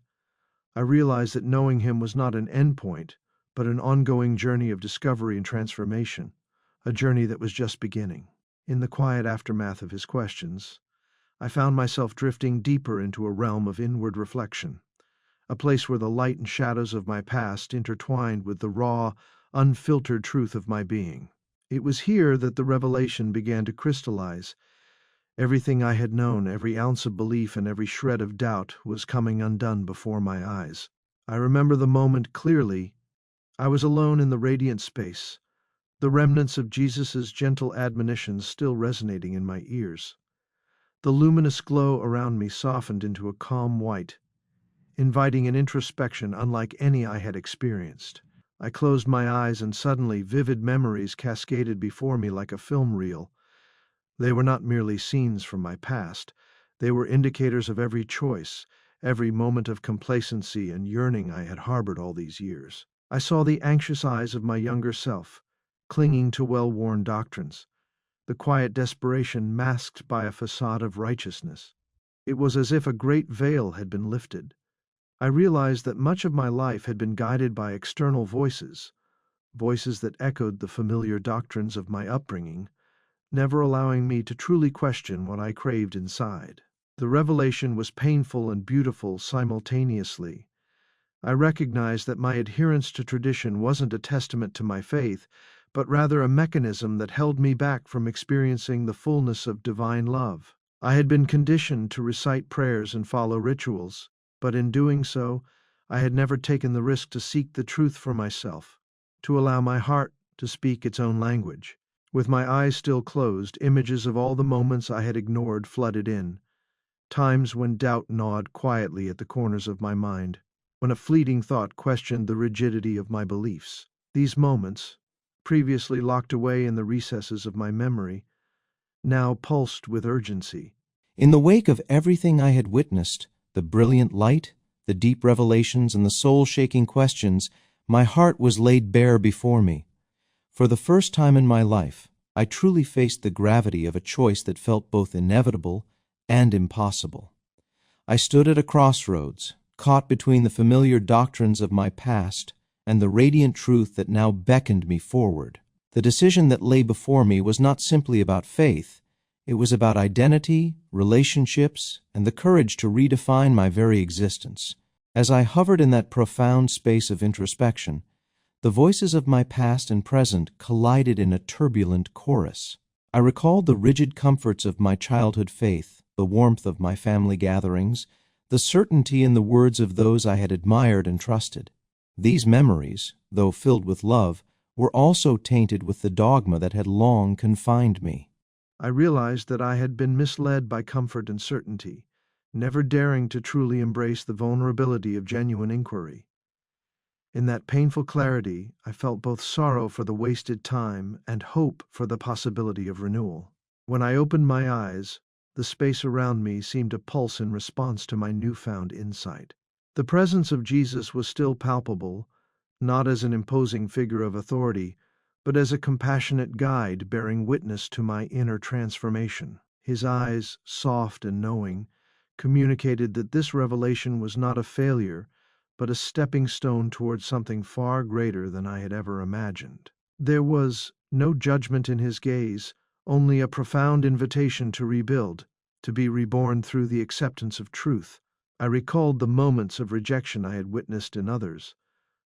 Speaker 1: I realized that knowing him was not an endpoint, but an ongoing journey of discovery and transformation, a journey that was just beginning. In the quiet aftermath of his questions, I found myself drifting deeper into a realm of inward reflection, a place where the light and shadows of my past intertwined with the raw, unfiltered truth of my being. It was here that the revelation began to crystallize. Everything I had known, every ounce of belief and every shred of doubt, was coming undone before my eyes. I remember the moment clearly. I was alone in the radiant space, the remnants of Jesus' gentle admonitions still resonating in my ears. The luminous glow around me softened into a calm white, inviting an introspection unlike any I had experienced. I closed my eyes, and suddenly vivid memories cascaded before me like a film reel. They were not merely scenes from my past. They were indicators of every choice, every moment of complacency and yearning I had harbored all these years. I saw the anxious eyes of my younger self, clinging to well-worn doctrines, the quiet desperation masked by a facade of righteousness. It was as if a great veil had been lifted. I realized that much of my life had been guided by external voices, voices that echoed the familiar doctrines of my upbringing, never allowing me to truly question what I craved inside. The revelation was painful and beautiful simultaneously. I recognized that my adherence to tradition wasn't a testament to my faith, but rather a mechanism that held me back from experiencing the fullness of divine love. I had been conditioned to recite prayers and follow rituals, but in doing so, I had never taken the risk to seek the truth for myself, to allow my heart to speak its own language. With my eyes still closed, images of all the moments I had ignored flooded in, times when doubt gnawed quietly at the corners of my mind, when a fleeting thought questioned the rigidity of my beliefs. These moments, previously locked away in the recesses of my memory, now pulsed with urgency.
Speaker 2: In the wake of everything I had witnessed, the brilliant light, the deep revelations, and the soul-shaking questions, my heart was laid bare before me. For the first time in my life, I truly faced the gravity of a choice that felt both inevitable and impossible. I stood at a crossroads, caught between the familiar doctrines of my past and the radiant truth that now beckoned me forward. The decision that lay before me was not simply about faith. It was about identity, relationships, and the courage to redefine my very existence. As I hovered in that profound space of introspection, the voices of my past and present collided in a turbulent chorus. I recalled the rigid comforts of my childhood faith, the warmth of my family gatherings, the certainty in the words of those I had admired and trusted. These memories, though filled with love, were also tainted with the dogma that had long confined me.
Speaker 1: I realized that I had been misled by comfort and certainty, never daring to truly embrace the vulnerability of genuine inquiry. In that painful clarity, I felt both sorrow for the wasted time and hope for the possibility of renewal. When I opened my eyes, the space around me seemed to pulse in response to my newfound insight. The presence of Jesus was still palpable, not as an imposing figure of authority, but as a compassionate guide bearing witness to my inner transformation. His eyes, soft and knowing, communicated that this revelation was not a failure, but a stepping stone towards something far greater than I had ever imagined. There was no judgment in his gaze, only a profound invitation to rebuild, to be reborn through the acceptance of truth. I recalled the moments of rejection I had witnessed in others,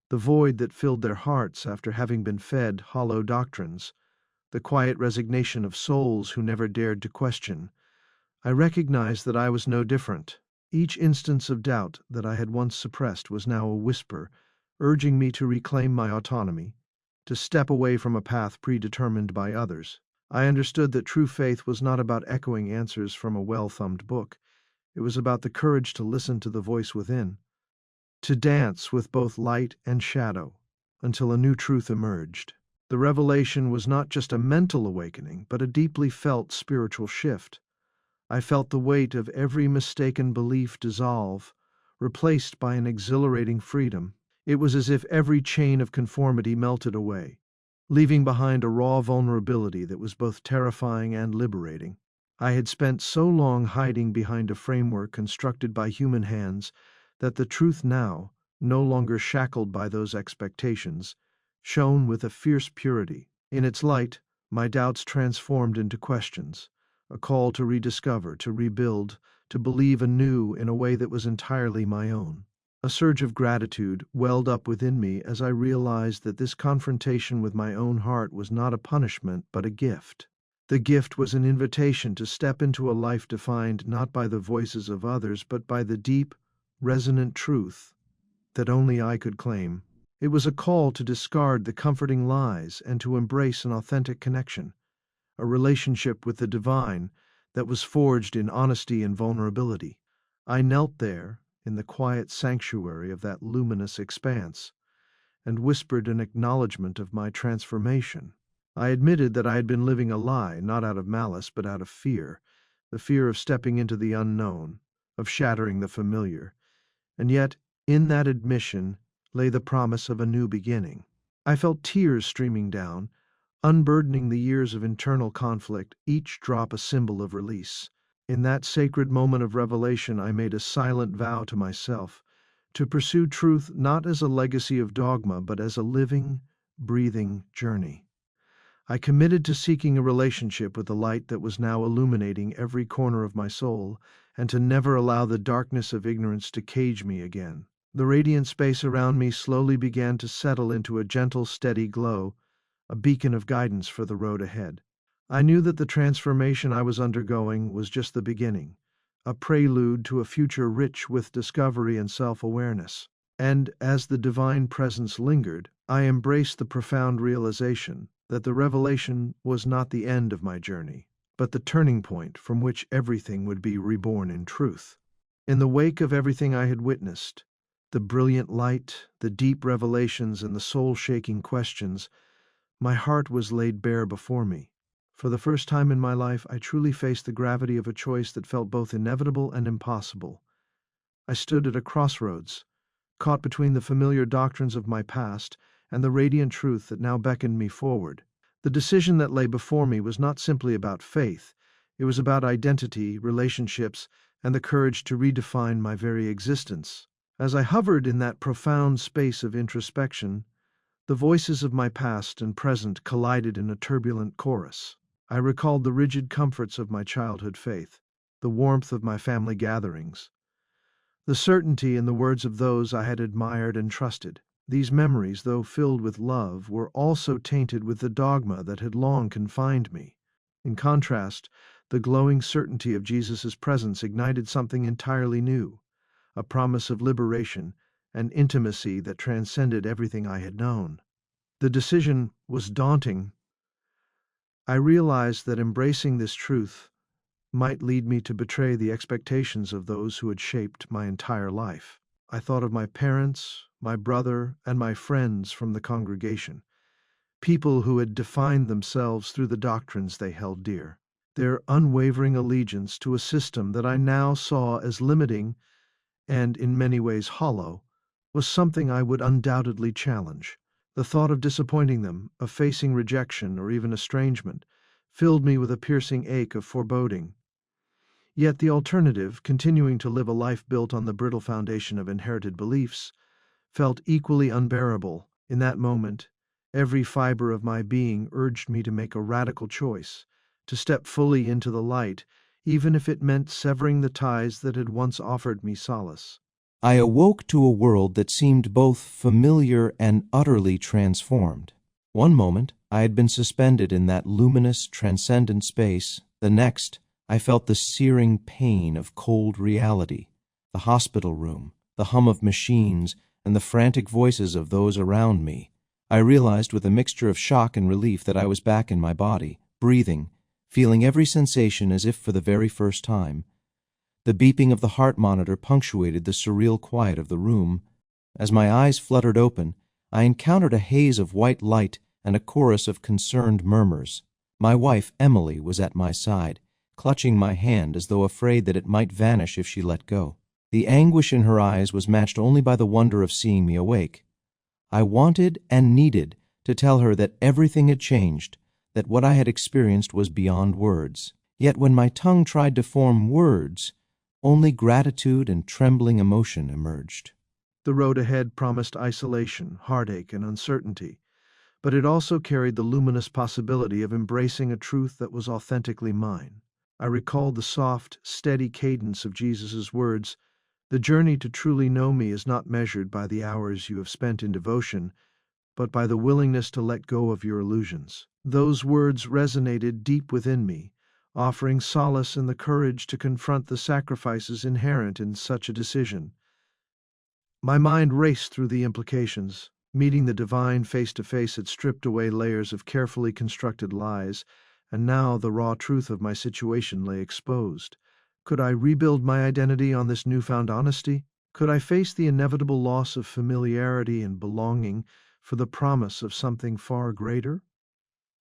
Speaker 1: the void that filled their hearts after having been fed hollow doctrines, the quiet resignation of souls who never dared to question. I recognized that I was no different. Each instance of doubt that I had once suppressed was now a whisper, urging me to reclaim my autonomy, to step away from a path predetermined by others. I understood that true faith was not about echoing answers from a well-thumbed book. It was about the courage to listen to the voice within, to dance with both light and shadow until a new truth emerged. The revelation was not just a mental awakening, but a deeply felt spiritual shift. I felt the weight of every mistaken belief dissolve, replaced by an exhilarating freedom. It was as if every chain of conformity melted away, leaving behind a raw vulnerability that was both terrifying and liberating. I had spent so long hiding behind a framework constructed by human hands that the truth now, no longer shackled by those expectations, shone with a fierce purity. In its light, my doubts transformed into questions, a call to rediscover, to rebuild, to believe anew in a way that was entirely my own. A surge of gratitude welled up within me as I realized that this confrontation with my own heart was not a punishment but a gift. The gift was an invitation to step into a life defined not by the voices of others but by the deep, resonant truth that only I could claim. It was a call to discard the comforting lies and to embrace an authentic connection, a relationship with the divine that was forged in honesty and vulnerability. I knelt there in the quiet sanctuary of that luminous expanse and whispered an acknowledgement of my transformation. I admitted that I had been living a lie, not out of malice, but out of fear, the fear of stepping into the unknown, of shattering the familiar. And yet, in that admission lay the promise of a new beginning. I felt tears streaming down, unburdening the years of internal conflict, each drop a symbol of release. In that sacred moment of revelation, I made a silent vow to myself to pursue truth not as a legacy of dogma, but as a living, breathing journey. I committed to seeking a relationship with the light that was now illuminating every corner of my soul, and to never allow the darkness of ignorance to cage me again. The radiant space around me slowly began to settle into a gentle, steady glow, a beacon of guidance for the road ahead. I knew that the transformation I was undergoing was just the beginning, a prelude to a future rich with discovery and self-awareness. And as the divine presence lingered, I embraced the profound realization that the revelation was not the end of my journey, but the turning point from which everything would be reborn in truth. In the wake of everything I had witnessed, the brilliant light, the deep revelations, and the soul-shaking questions, my heart was laid bare before me. For the first time in my life, I truly faced the gravity of a choice that felt both inevitable and impossible. I stood at a crossroads, caught between the familiar doctrines of my past and the radiant truth that now beckoned me forward. The decision that lay before me was not simply about faith. It was about identity, relationships, and the courage to redefine my very existence. As I hovered in that profound space of introspection, the voices of my past and present collided in a turbulent chorus. I recalled the rigid comforts of my childhood faith, the warmth of my family gatherings, the certainty in the words of those I had admired and trusted. These memories, though filled with love, were also tainted with the dogma that had long confined me. In contrast, the glowing certainty of Jesus' presence ignited something entirely new, a promise of liberation and intimacy that transcended everything I had known. The decision was daunting. I realized that embracing this truth might lead me to betray the expectations of those who had shaped my entire life. I thought of my parents, my brother, and my friends from the congregation, people who had defined themselves through the doctrines they held dear. Their unwavering allegiance to a system that I now saw as limiting and in many ways hollow was something I would undoubtedly challenge. The thought of disappointing them, of facing rejection or even estrangement, filled me with a piercing ache of foreboding. Yet the alternative, continuing to live a life built on the brittle foundation of inherited beliefs, felt equally unbearable. In that moment, every fiber of my being urged me to make a radical choice, to step fully into the light, even if it meant severing the ties that had once offered me solace.
Speaker 2: I awoke to a world that seemed both familiar and utterly transformed. One moment, I had been suspended in that luminous, transcendent space. The next, I felt the searing pain of cold reality, the hospital room, the hum of machines, and the frantic voices of those around me. I realized with a mixture of shock and relief that I was back in my body, breathing, feeling every sensation as if for the very first time. The beeping of the heart monitor punctuated the surreal quiet of the room. As my eyes fluttered open, I encountered a haze of white light and a chorus of concerned murmurs. My wife, Emily, was at my side, clutching my hand as though afraid that it might vanish if she let go. The anguish in her eyes was matched only by the wonder of seeing me awake. I wanted and needed to tell her that everything had changed, that what I had experienced was beyond words. Yet when my tongue tried to form words, only gratitude and trembling emotion emerged.
Speaker 1: The road ahead promised isolation, heartache, and uncertainty, but it also carried the luminous possibility of embracing a truth that was authentically mine. I recalled the soft, steady cadence of Jesus' words, "The journey to truly know me is not measured by the hours you have spent in devotion, but by the willingness to let go of your illusions." Those words resonated deep within me, offering solace in the courage to confront the sacrifices inherent in such a decision. My mind raced through the implications. Meeting the divine face to face had stripped away layers of carefully constructed lies, and now the raw truth of my situation lay exposed. Could I rebuild my identity on this newfound honesty? Could I face the inevitable loss of familiarity and belonging for the promise of something far greater?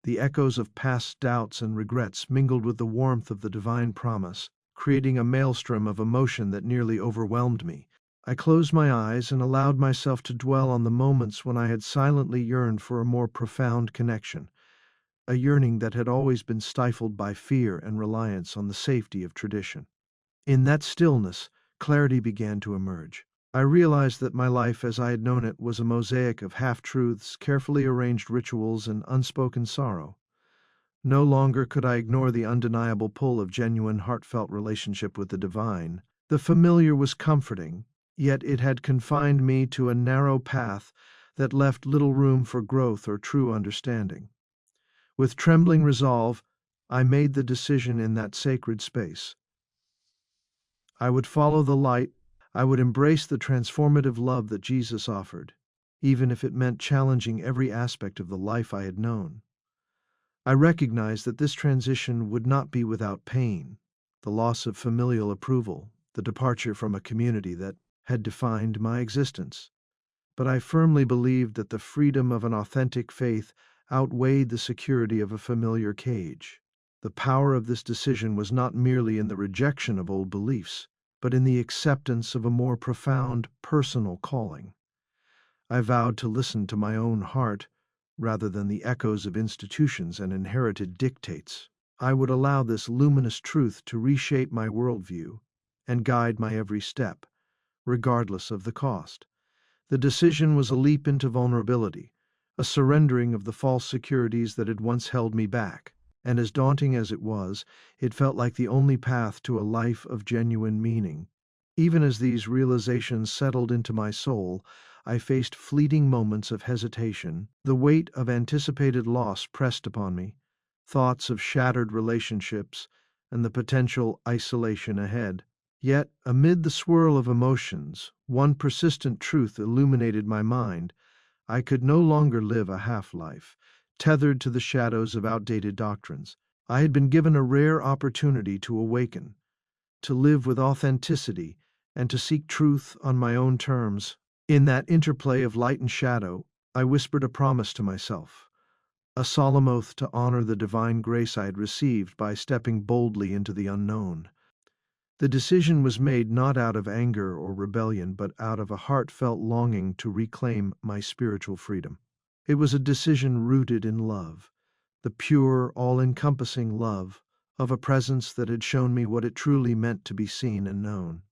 Speaker 1: The echoes of past doubts and regrets mingled with the warmth of the divine promise, creating a maelstrom of emotion that nearly overwhelmed me. I closed my eyes and allowed myself to dwell on the moments when I had silently yearned for a more profound connection, a yearning that had always been stifled by fear and reliance on the safety of tradition. In that stillness, clarity began to emerge. I realized that my life as I had known it was a mosaic of half-truths, carefully arranged rituals, and unspoken sorrow. No longer could I ignore the undeniable pull of genuine, heartfelt relationship with the divine. The familiar was comforting, yet it had confined me to a narrow path that left little room for growth or true understanding. With trembling resolve, I made the decision in that sacred space. I would follow the light. I would embrace the transformative love that Jesus offered, even if it meant challenging every aspect of the life I had known. I recognized that this transition would not be without pain, the loss of familial approval, the departure from a community that had defined my existence. But I firmly believed that the freedom of an authentic faith outweighed the security of a familiar cage. The power of this decision was not merely in the rejection of old beliefs, but in the acceptance of a more profound personal calling. I vowed to listen to my own heart rather than the echoes of institutions and inherited dictates. I would allow this luminous truth to reshape my worldview, and guide my every step, regardless of the cost. The decision was a leap into vulnerability, a surrendering of the false securities that had once held me back. And as daunting as it was, it felt like the only path to a life of genuine meaning. Even as these realizations settled into my soul, I faced fleeting moments of hesitation. The weight of anticipated loss pressed upon me, thoughts of shattered relationships, and the potential isolation ahead. Yet, amid the swirl of emotions, one persistent truth illuminated my mind. I could no longer live a half-life, tethered to the shadows of outdated doctrines. I had been given a rare opportunity to awaken, to live with authenticity, and to seek truth on my own terms. In that interplay of light and shadow, I whispered a promise to myself, a solemn oath to honor the divine grace I had received by stepping boldly into the unknown. The decision was made not out of anger or rebellion, but out of a heartfelt longing to reclaim my spiritual freedom. It was a decision rooted in love, the pure, all-encompassing love of a presence that had shown me what it truly meant to be seen and known.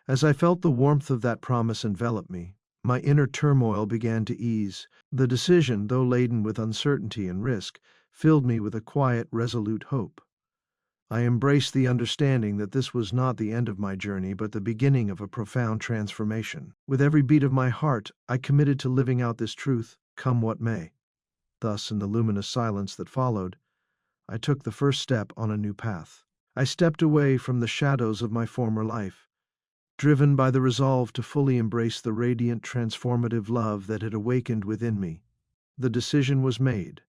Speaker 1: As I felt the warmth of that promise envelop me, my inner turmoil began to ease. The decision, though laden with uncertainty and risk, filled me with a quiet, resolute hope. I embraced the understanding that this was not the end of my journey, but the beginning of a profound transformation. With every beat of my heart, I committed to living out this truth, come what may. Thus, in the luminous silence that followed, I took the first step on a new path. I stepped away from the shadows of my former life, driven by the resolve to fully embrace the radiant, transformative love that had awakened within me. The decision was made.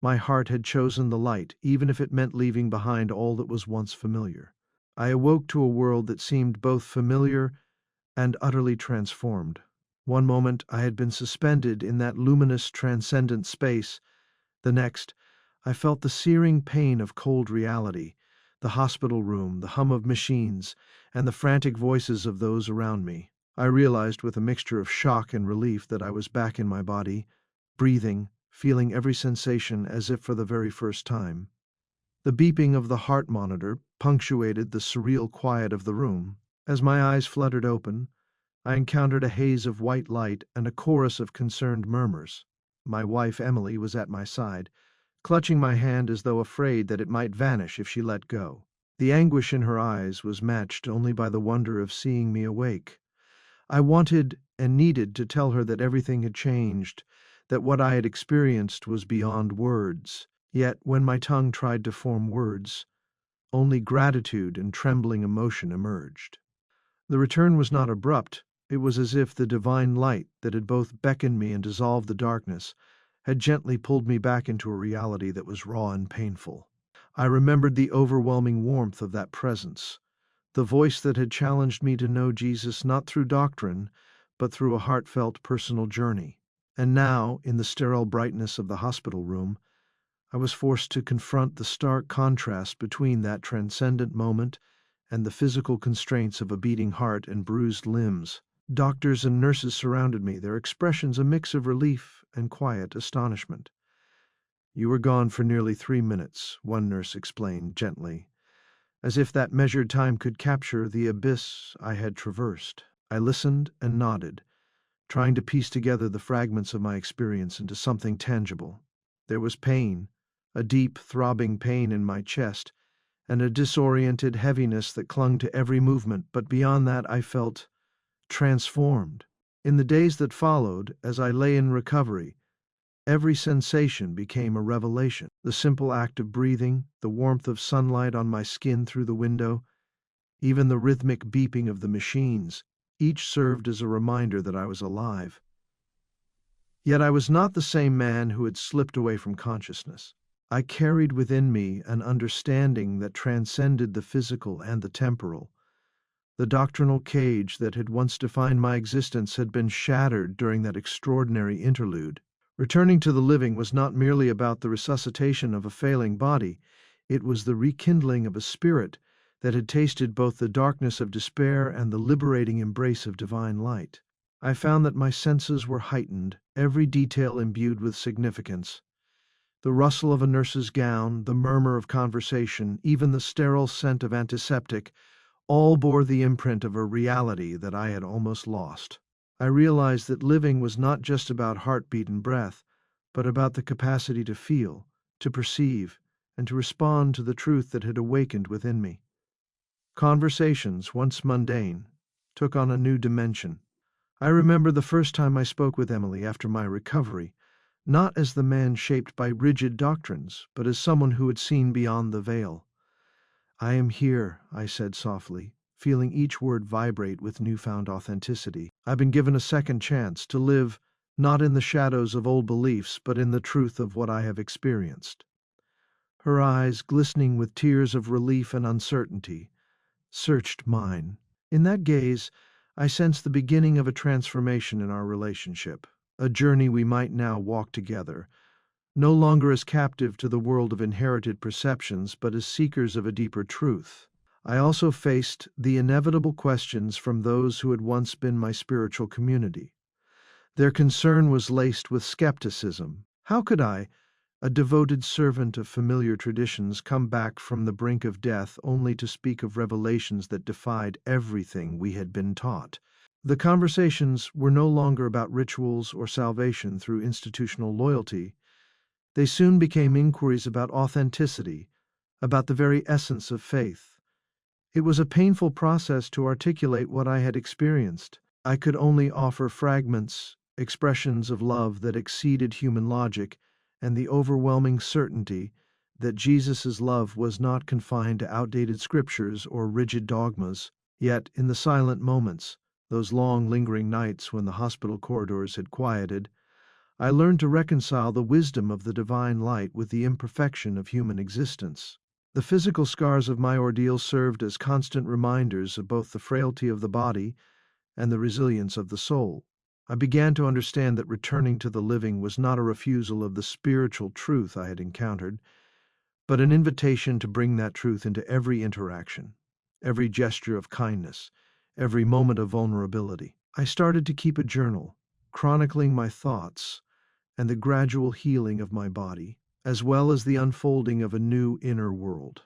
Speaker 1: My heart had chosen the light, even if it meant leaving behind all that was once familiar. I awoke to a world that seemed both familiar and utterly transformed. One moment I had been suspended in that luminous, transcendent space. The next, I felt the searing pain of cold reality, the hospital room, the hum of machines, and the frantic voices of those around me. I realized with a mixture of shock and relief that I was back in my body, breathing, feeling every sensation as if for the very first time. The beeping of the heart monitor punctuated the surreal quiet of the room. As my eyes fluttered open, I encountered a haze of white light and a chorus of concerned murmurs. My wife Emily was at my side, clutching my hand as though afraid that it might vanish if she let go. The anguish in her eyes was matched only by the wonder of seeing me awake. I wanted and needed to tell her that everything had changed, that what I had experienced was beyond words. Yet, when my tongue tried to form words, only gratitude and trembling emotion emerged. The return was not abrupt. It was as if the divine light that had both beckoned me and dissolved the darkness had gently pulled me back into a reality that was raw and painful. I remembered the overwhelming warmth of that presence, the voice that had challenged me to know Jesus not through doctrine, but through a heartfelt personal journey. And now, in the sterile brightness of the hospital room, I was forced to confront the stark contrast between that transcendent moment and the physical constraints of a beating heart and bruised limbs. Doctors and nurses surrounded me, their expressions a mix of relief and quiet astonishment. "You were gone for nearly 3 minutes," one nurse explained gently, as if that measured time could capture the abyss I had traversed. I listened and nodded, trying to piece together the fragments of my experience into something tangible. There was pain, a deep, throbbing pain in my chest, and a disoriented heaviness that clung to every movement, but beyond that I felt transformed. In the days that followed, as I lay in recovery, every sensation became a revelation. The simple act of breathing, the warmth of sunlight on my skin through the window, even the rhythmic beeping of the machines, each served as a reminder that I was alive. Yet I was not the same man who had slipped away from consciousness. I carried within me an understanding that transcended the physical and the temporal. The doctrinal cage that had once defined my existence had been shattered during that extraordinary interlude. Returning to the living was not merely about the resuscitation of a failing body, it was the rekindling of a spirit that had tasted both the darkness of despair and the liberating embrace of divine light. I found that my senses were heightened, every detail imbued with significance. The rustle of a nurse's gown, the murmur of conversation, even the sterile scent of antiseptic, all bore the imprint of a reality that I had almost lost. I realized that living was not just about heartbeat and breath, but about the capacity to feel, to perceive, and to respond to the truth that had awakened within me. Conversations, once mundane, took on a new dimension. I remember the first time I spoke with Emily after my recovery, not as the man shaped by rigid doctrines, but as someone who had seen beyond the veil. "I am here," I said softly, feeling each word vibrate with newfound authenticity. "I've been given a second chance to live not in the shadows of old beliefs, but in the truth of what I have experienced." Her eyes, glistening with tears of relief and uncertainty, searched mine. In that gaze, I sensed the beginning of a transformation in our relationship, a journey we might now walk together, no longer as captive to the world of inherited perceptions, but as seekers of a deeper truth. I also faced the inevitable questions from those who had once been my spiritual community. Their concern was laced with skepticism. How could I, a devoted servant of familiar traditions, come back from the brink of death only to speak of revelations that defied everything we had been taught? The conversations were no longer about rituals or salvation through institutional loyalty. They soon became inquiries about authenticity, about the very essence of faith. It was a painful process to articulate what I had experienced. I could only offer fragments, expressions of love that exceeded human logic, and the overwhelming certainty that Jesus' love was not confined to outdated scriptures or rigid dogmas. Yet, in the silent moments, those long lingering nights when the hospital corridors had quieted, I learned to reconcile the wisdom of the divine light with the imperfection of human existence. The physical scars of my ordeal served as constant reminders of both the frailty of the body and the resilience of the soul. I began to understand that returning to the living was not a refusal of the spiritual truth I had encountered, but an invitation to bring that truth into every interaction, every gesture of kindness, every moment of vulnerability. I started to keep a journal, chronicling my thoughts and the gradual healing of my body, as well as the unfolding of a new inner world.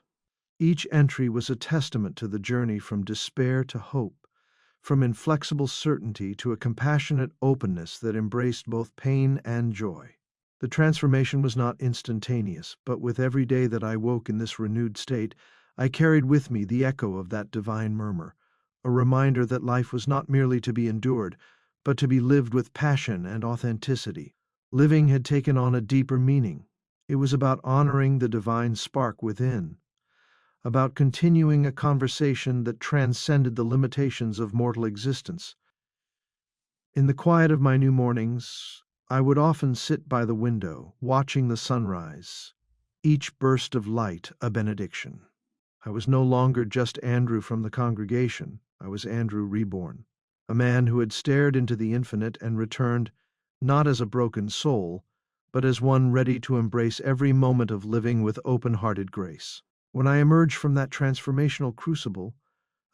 Speaker 1: Each entry was a testament to the journey from despair to hope, from inflexible certainty to a compassionate openness that embraced both pain and joy. The transformation was not instantaneous, but with every day that I woke in this renewed state, I carried with me the echo of that divine murmur, a reminder that life was not merely to be endured, but to be lived with passion and authenticity. Living had taken on a deeper meaning. It was about honoring the divine spark within, about continuing a conversation that transcended the limitations of mortal existence. In the quiet of my new mornings, I would often sit by the window, watching the sunrise, each burst of light a benediction. I was no longer just Andrew from the congregation. I was Andrew reborn, a man who had stared into the infinite and returned not as a broken soul, but as one ready to embrace every moment of living with open-hearted grace. When I emerged from that transformational crucible,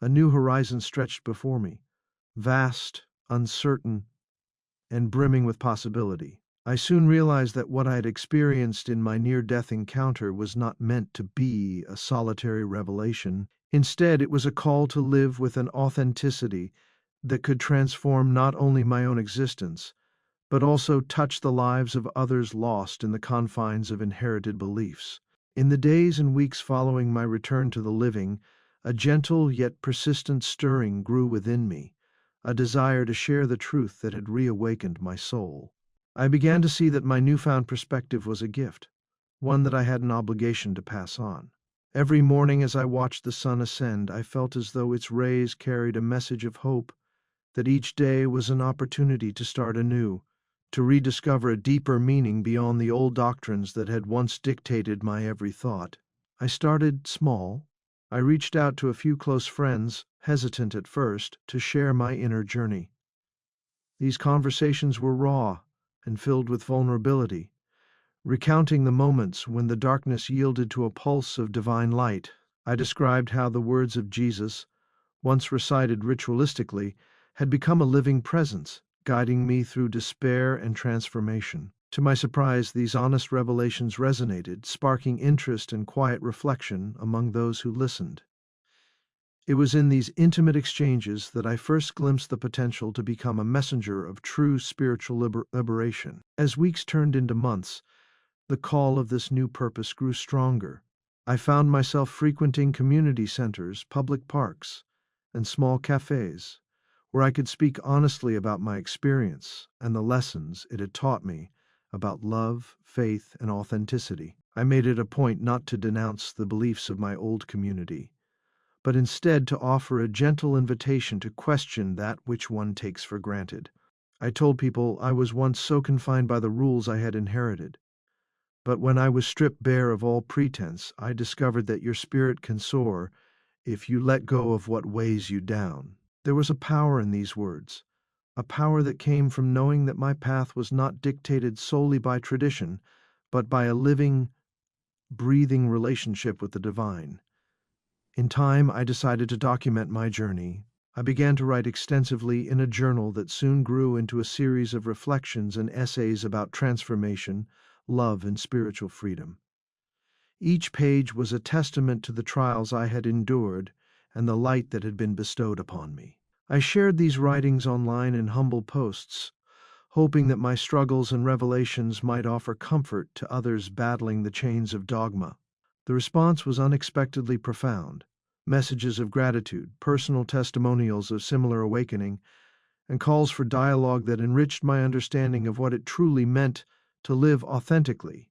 Speaker 1: a new horizon stretched before me, vast, uncertain, and brimming with possibility. I soon realized that what I had experienced in my near-death encounter was not meant to be a solitary revelation. Instead, it was a call to live with an authenticity that could transform not only my own existence, but also touch the lives of others lost in the confines of inherited beliefs. In the days and weeks following my return to the living, a gentle yet persistent stirring grew within me, a desire to share the truth that had reawakened my soul. I began to see that my newfound perspective was a gift, one that I had an obligation to pass on. Every morning as I watched the sun ascend, I felt as though its rays carried a message of hope, that each day was an opportunity to start anew, to rediscover a deeper meaning beyond the old doctrines that had once dictated my every thought. I started small. I reached out to a few close friends, hesitant at first, to share my inner journey. These conversations were raw and filled with vulnerability, recounting the moments when the darkness yielded to a pulse of divine light. I described how the words of Jesus, once recited ritualistically, had become a living presence, guiding me through despair and transformation. To my surprise, these honest revelations resonated, sparking interest and quiet reflection among those who listened. It was in these intimate exchanges that I first glimpsed the potential to become a messenger of true spiritual liberation. As weeks turned into months, the call of this new purpose grew stronger. I found myself frequenting community centers, public parks, and small cafes, where I could speak honestly about my experience and the lessons it had taught me about love, faith, and authenticity. I made it a point not to denounce the beliefs of my old community, but instead to offer a gentle invitation to question that which one takes for granted. I told people I was once so confined by the rules I had inherited, but when I was stripped bare of all pretense, I discovered that your spirit can soar if you let go of what weighs you down. There was a power in these words, a power that came from knowing that my path was not dictated solely by tradition, but by a living, breathing relationship with the divine. In time, I decided to document my journey. I began to write extensively in a journal that soon grew into a series of reflections and essays about transformation, love, and spiritual freedom. Each page was a testament to the trials I had endured and the light that had been bestowed upon me. I shared these writings online in humble posts, hoping that my struggles and revelations might offer comfort to others battling the chains of dogma. The response was unexpectedly profound. Messages of gratitude, personal testimonials of similar awakening, and calls for dialogue that enriched my understanding of what it truly meant to live authentically.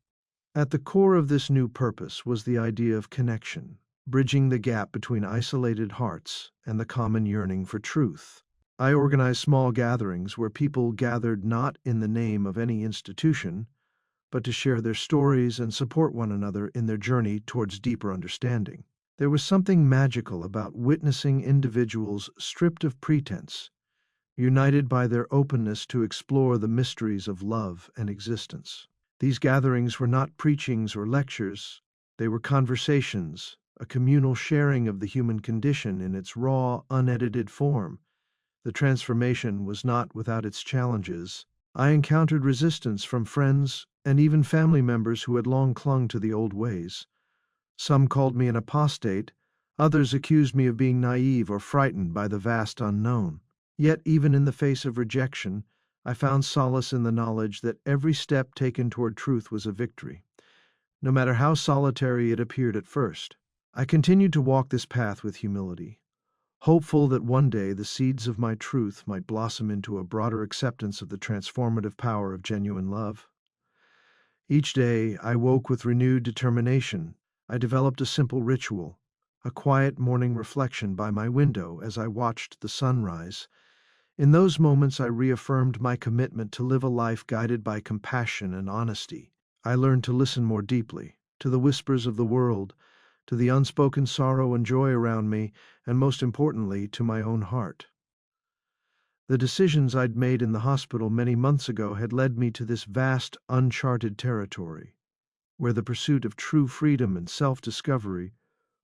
Speaker 1: At the core of this new purpose was the idea of connection, bridging the gap between isolated hearts and the common yearning for truth. I organized small gatherings where people gathered not in the name of any institution, but to share their stories and support one another in their journey towards deeper understanding. There was something magical about witnessing individuals stripped of pretense, united by their openness to explore the mysteries of love and existence. These gatherings were not preachings or lectures, they were conversations, a communal sharing of the human condition in its raw, unedited form. The transformation was not without its challenges. I encountered resistance from friends and even family members who had long clung to the old ways. Some called me an apostate, others accused me of being naive or frightened by the vast unknown. Yet, even in the face of rejection, I found solace in the knowledge that every step taken toward truth was a victory, no matter how solitary it appeared at first. I continued to walk this path with humility, hopeful that one day the seeds of my truth might blossom into a broader acceptance of the transformative power of genuine love. Each day I woke with renewed determination. I developed a simple ritual, a quiet morning reflection by my window as I watched the sunrise. In those moments I reaffirmed my commitment to live a life guided by compassion and honesty. I learned to listen more deeply, to the whispers of the world, to the unspoken sorrow and joy around me, and most importantly, to my own heart. The decisions I'd made in the hospital many months ago had led me to this vast, uncharted territory, where the pursuit of true freedom and self-discovery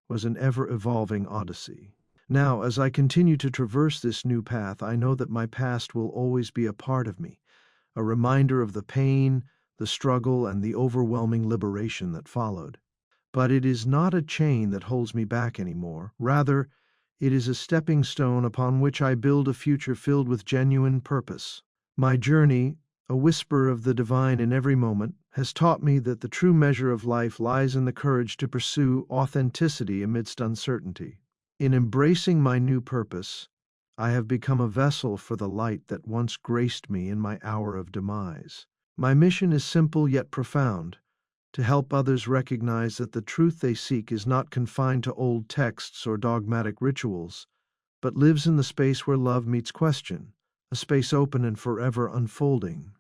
Speaker 1: was an ever-evolving odyssey. Now, as I continue to traverse this new path, I know that my past will always be a part of me, a reminder of the pain, the struggle, and the overwhelming liberation that followed. But it is not a chain that holds me back anymore. Rather, it is a stepping stone upon which I build a future filled with genuine purpose. My journey, a whisper of the divine in every moment, has taught me that the true measure of life lies in the courage to pursue authenticity amidst uncertainty. In embracing my new purpose, I have become a vessel for the light that once graced me in my hour of demise. My mission is simple yet profound, to help others recognize that the truth they seek is not confined to old texts or dogmatic rituals, but lives in the space where love meets question, a space open and forever unfolding.